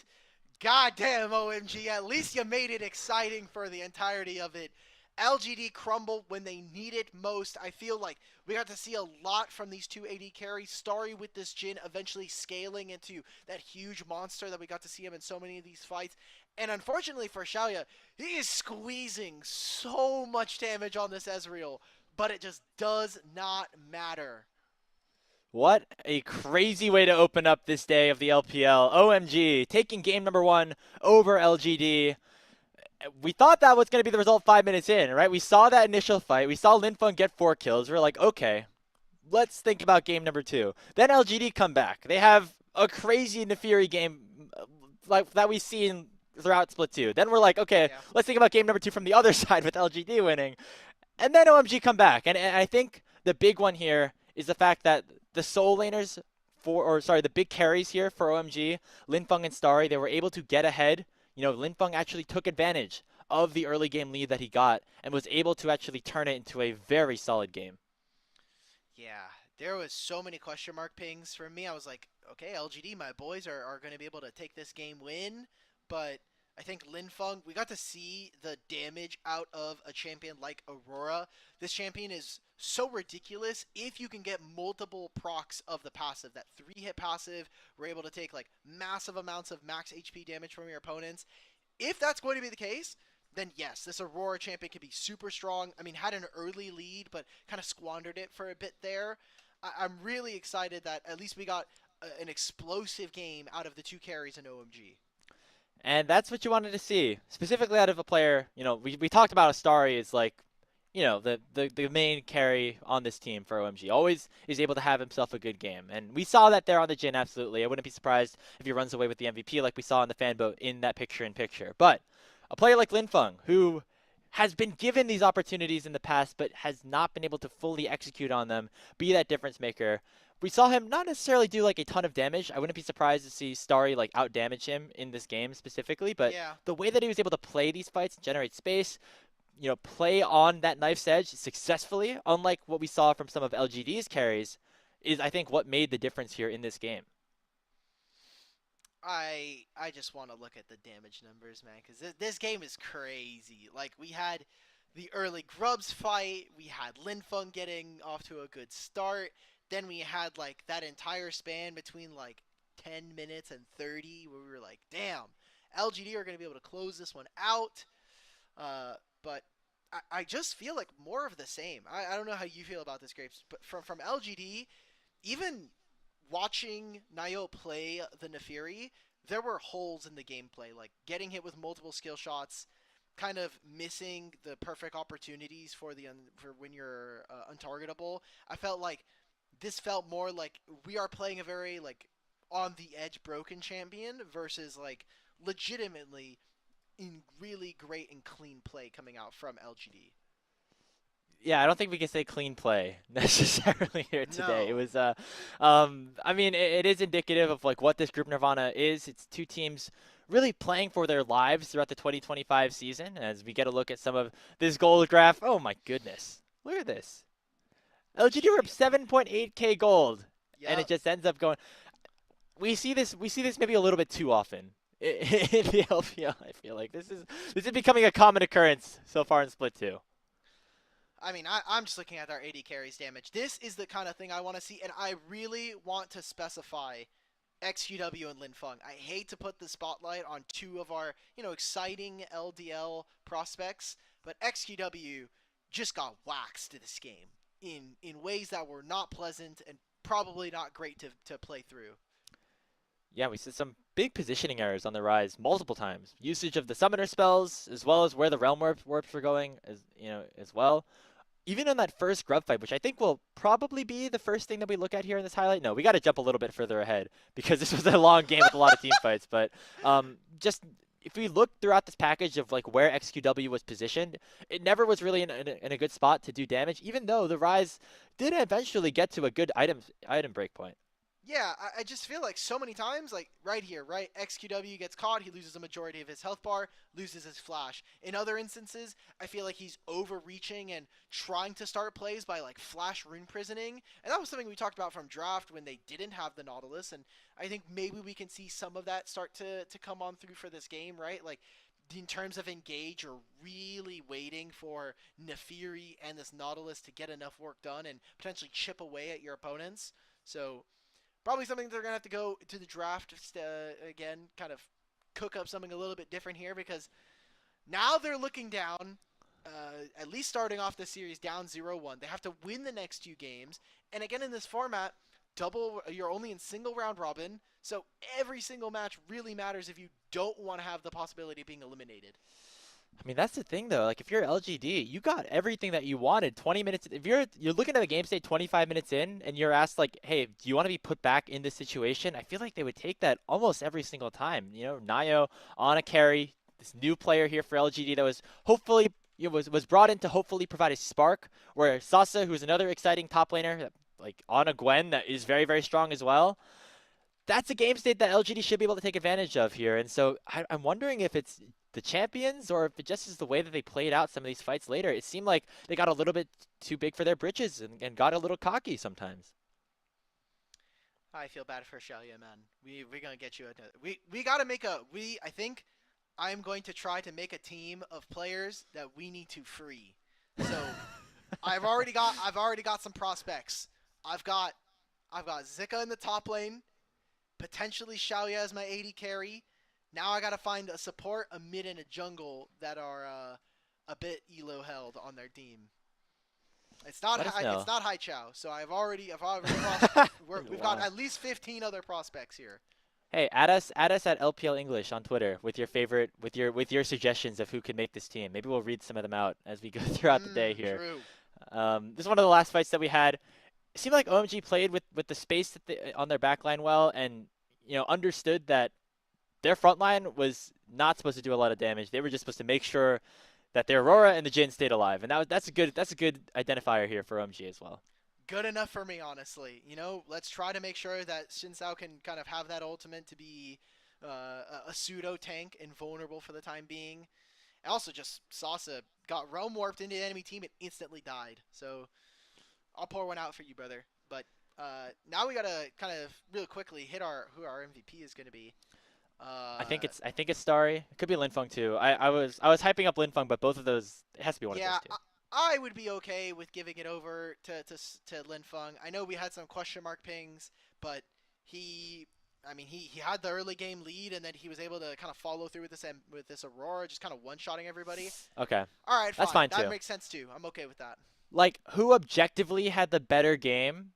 goddamn OMG, at least you made it exciting for the entirety of it. LGD crumbled when they need it most. I feel like we got to see a lot from these two AD carries. Starry with this Jhin eventually scaling into that huge monster that we got to see him in so many of these fights. And unfortunately for Shaoye, he is squeezing so much damage on this Ezreal, but it just does not matter. What a crazy way to open up this day of the LPL. OMG taking game number 1 over LGD. We thought that was going to be the result 5 minutes in, right? We saw that initial fight. We saw Linfeng get 4 kills. We are like, okay, let's think about game number 2. Then LGD come back. They have a crazy Nefiri game like that we've seen throughout Split 2. Then we're like, okay, Yeah. let's think about game number 2 from the other side with LGD winning. And then OMG come back. And I think the big one here is the fact that the soul laners the big carries here for OMG, Linfeng and Starry, they were able to get ahead. You know, Linfeng actually took advantage of the early game lead that he got and was able to actually turn it into a very solid game. Yeah, there was so many question mark pings from me. I was like, okay, LGD, my boys are going to be able to take this game win. But I think Linfeng, we got to see the damage out of a champion like Aurora. This champion is so ridiculous. If you can get multiple procs of the passive, that 3-hit passive, we're able to take like massive amounts of max HP damage from your opponents. If that's going to be the case, then yes, this Aurora champion can be super strong. I mean, had an early lead, but kind of squandered it for a bit there. I'm really excited that at least we got an explosive game out of the 2 carries in OMG. And that's what you wanted to see, specifically out of a player. You know, we talked about a Starry is like, you know, the main carry on this team for OMG. Always is able to have himself a good game. And we saw that there on the Jhin, absolutely. I wouldn't be surprised if he runs away with the MVP like we saw in the fan vote in that picture-in-picture. But a player like Linfeng, who has been given these opportunities in the past but has not been able to fully execute on them, be that difference maker. We saw him not necessarily do like a ton of damage. I wouldn't be surprised to see Starry like out damage him in this game specifically, but Yeah. the way that he was able to play these fights, generate space, you know, play on that knife's edge successfully, unlike what we saw from some of LGD's carries, is I think what made the difference here in this game. I just want to look at the damage numbers, man, because this game is crazy. Like, we had the early Grubs fight, we had Linfeng getting off to a good start, then we had, like, that entire span between, like, 10 minutes and 30, where we were like, damn, LGD are going to be able to close this one out. But I just feel like more of the same. I don't know how you feel about this, Grapes, but from LGD, even watching Nayo play the Nefiri, there were holes in the gameplay, like getting hit with multiple skill shots, kind of missing the perfect opportunities for when you're untargetable. I felt like this felt more like we are playing a very like on the edge broken champion versus like legitimately in really great and clean play coming out from LGD. Yeah, I don't think we can say clean play necessarily here today. It No. was, I mean, it is indicative of like what this group Nirvana is. It's 2 teams really playing for their lives throughout the 2025 season. As we get a look at some of this gold graph, oh my goodness, look at this. LGD were up 7.8k gold, and it Yep. just ends up going. We see this maybe a little bit too often in the LPL. I feel like this is becoming a common occurrence so far in Split 2. I mean, I'm just looking at our AD carries damage. This is the kind of thing I want to see, and I really want to specify XQW and Linfeng. I hate to put the spotlight on 2 of our, exciting LDL prospects, but XQW just got waxed this game in ways that were not pleasant and probably not great to play through. Yeah, we see some big positioning errors on the rise multiple times. Usage of the summoner spells, as well as where the realm warps were going, as well. even in that first grub fight, which I think will probably be the first thing that we look at here in this highlight. No, we got to jump a little bit further ahead because this was a long game with a lot of team fights. But just if we look throughout this package of like where XQW was positioned, it never was really in a good spot to do damage, even though the Rise did eventually get to a good item break point. Yeah, I just feel like so many times, like right here, right, XQW gets caught, he loses a majority of his health bar, loses his flash. In other instances, I feel like he's overreaching and trying to start plays by like flash rune prisoning, and that was something we talked about from draft when they didn't have the Nautilus, and I think maybe we can see some of that start to come on through for this game, right? Like in terms of engage, you're really waiting for Nefiri and this Nautilus to get enough work done and potentially chip away at your opponents. So probably something they're going to have to go to the draft again, kind of cook up something a little bit different here because now they're looking down, at least starting off the series down 0-1. They have to win the next two games. And again, in this format, you're only in single round robin. So every single match really matters if you don't want to have the possibility of being eliminated. I mean, that's the thing though. Like if you're LGD, you got everything that you wanted. 20 minutes. If you're looking at the game state 25 minutes in, and you're asked like, "Hey, do you want to be put back in this situation?" I feel like they would take that almost every single time. You know, Nayo on a carry, this new player here for LGD that was hopefully was brought in to hopefully provide a spark. Where Sasa, who's another exciting top laner, like on a Gwen that is very very strong as well. That's a game state that LGD should be able to take advantage of here. And so I'm wondering if it's the champions or if it just is the way that they played out some of these fights later. It seemed like they got a little bit too big for their britches and got a little cocky sometimes. I feel bad for Shaoye, man. We're gonna get you. We gotta make a. I think I'm going to try to make a team of players that we need to free. So I've already got some prospects. I've got Zika in the top lane, potentially Shaoye as my AD carry. Now I gotta find a support, a mid, and a jungle that are a bit elo held on their team. Let us know. It's not Hai Chow. So we've got Wow. at least 15 other prospects here. Hey, add us at LPL English on Twitter with your favorite with your suggestions of who could make this team. Maybe we'll read some of them out as we go throughout the day here. True. This is one of the last fights that we had. It seemed like OMG played with the space that on their backline well, and understood that their front line was not supposed to do a lot of damage. They were just supposed to make sure that the Aurora and the Jhin stayed alive, and that's a good identifier here for OMG as well. Good enough for me, honestly. Let's try to make sure that Shinsao can kind of have that ultimate to be a pseudo tank, invulnerable for the time being. And also, just Sasa got realm warped into the enemy team and instantly died. So I'll pour one out for you, brother. But now we gotta kind of real quickly hit who our MVP is gonna be. I think it's Starry. It could be Linfeng too. I was hyping up Linfeng, but both of those, it has to be one of Yeah, those two. I would be okay with giving it over to Linfeng. I know we had some question mark pings, but he had the early game lead, and then he was able to kind of follow through with this Aurora, just kind of one-shotting everybody. Okay, All right, that's fine. fine That too. makes sense too. I'm okay with that. Like who objectively had the better game?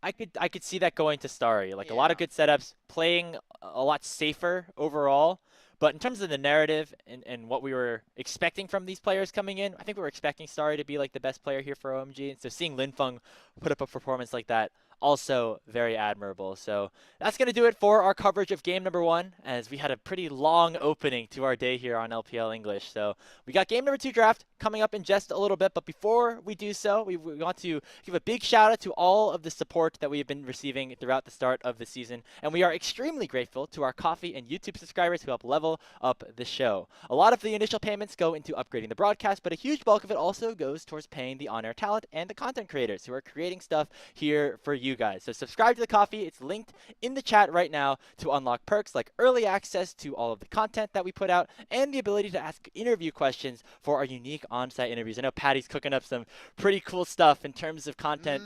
I could see that going to Starry. Like a lot of Yeah. good setups, playing a lot safer overall. But in terms of the narrative and what we were expecting from these players coming in, I think we were expecting Starry to be like the best player here for OMG. And so seeing Linfeng put up a performance like that, also very admirable. So that's going to do it for our coverage of game number one, as we had a pretty long opening to our day here on LPL English. So we got game number two draft coming up in just a little bit. But before we do so, we want to give a big shout out to all of the support that we have been receiving throughout the start of the season. And we are extremely grateful to our Coffee and YouTube subscribers who help level up the show. A lot of the initial payments go into upgrading the broadcast, but a huge bulk of it also goes towards paying the on-air talent and the content creators who are creating stuff here for you guys. So subscribe to the Coffee. It's linked in the chat right now to unlock perks like early access to all of the content that we put out and the ability to ask interview questions for our unique on-site interviews. I know Patty's cooking up some pretty cool stuff in terms of content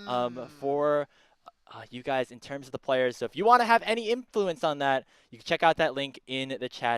for you guys in terms of the players. So if you want to have any influence on that, you can check out that link in the chat.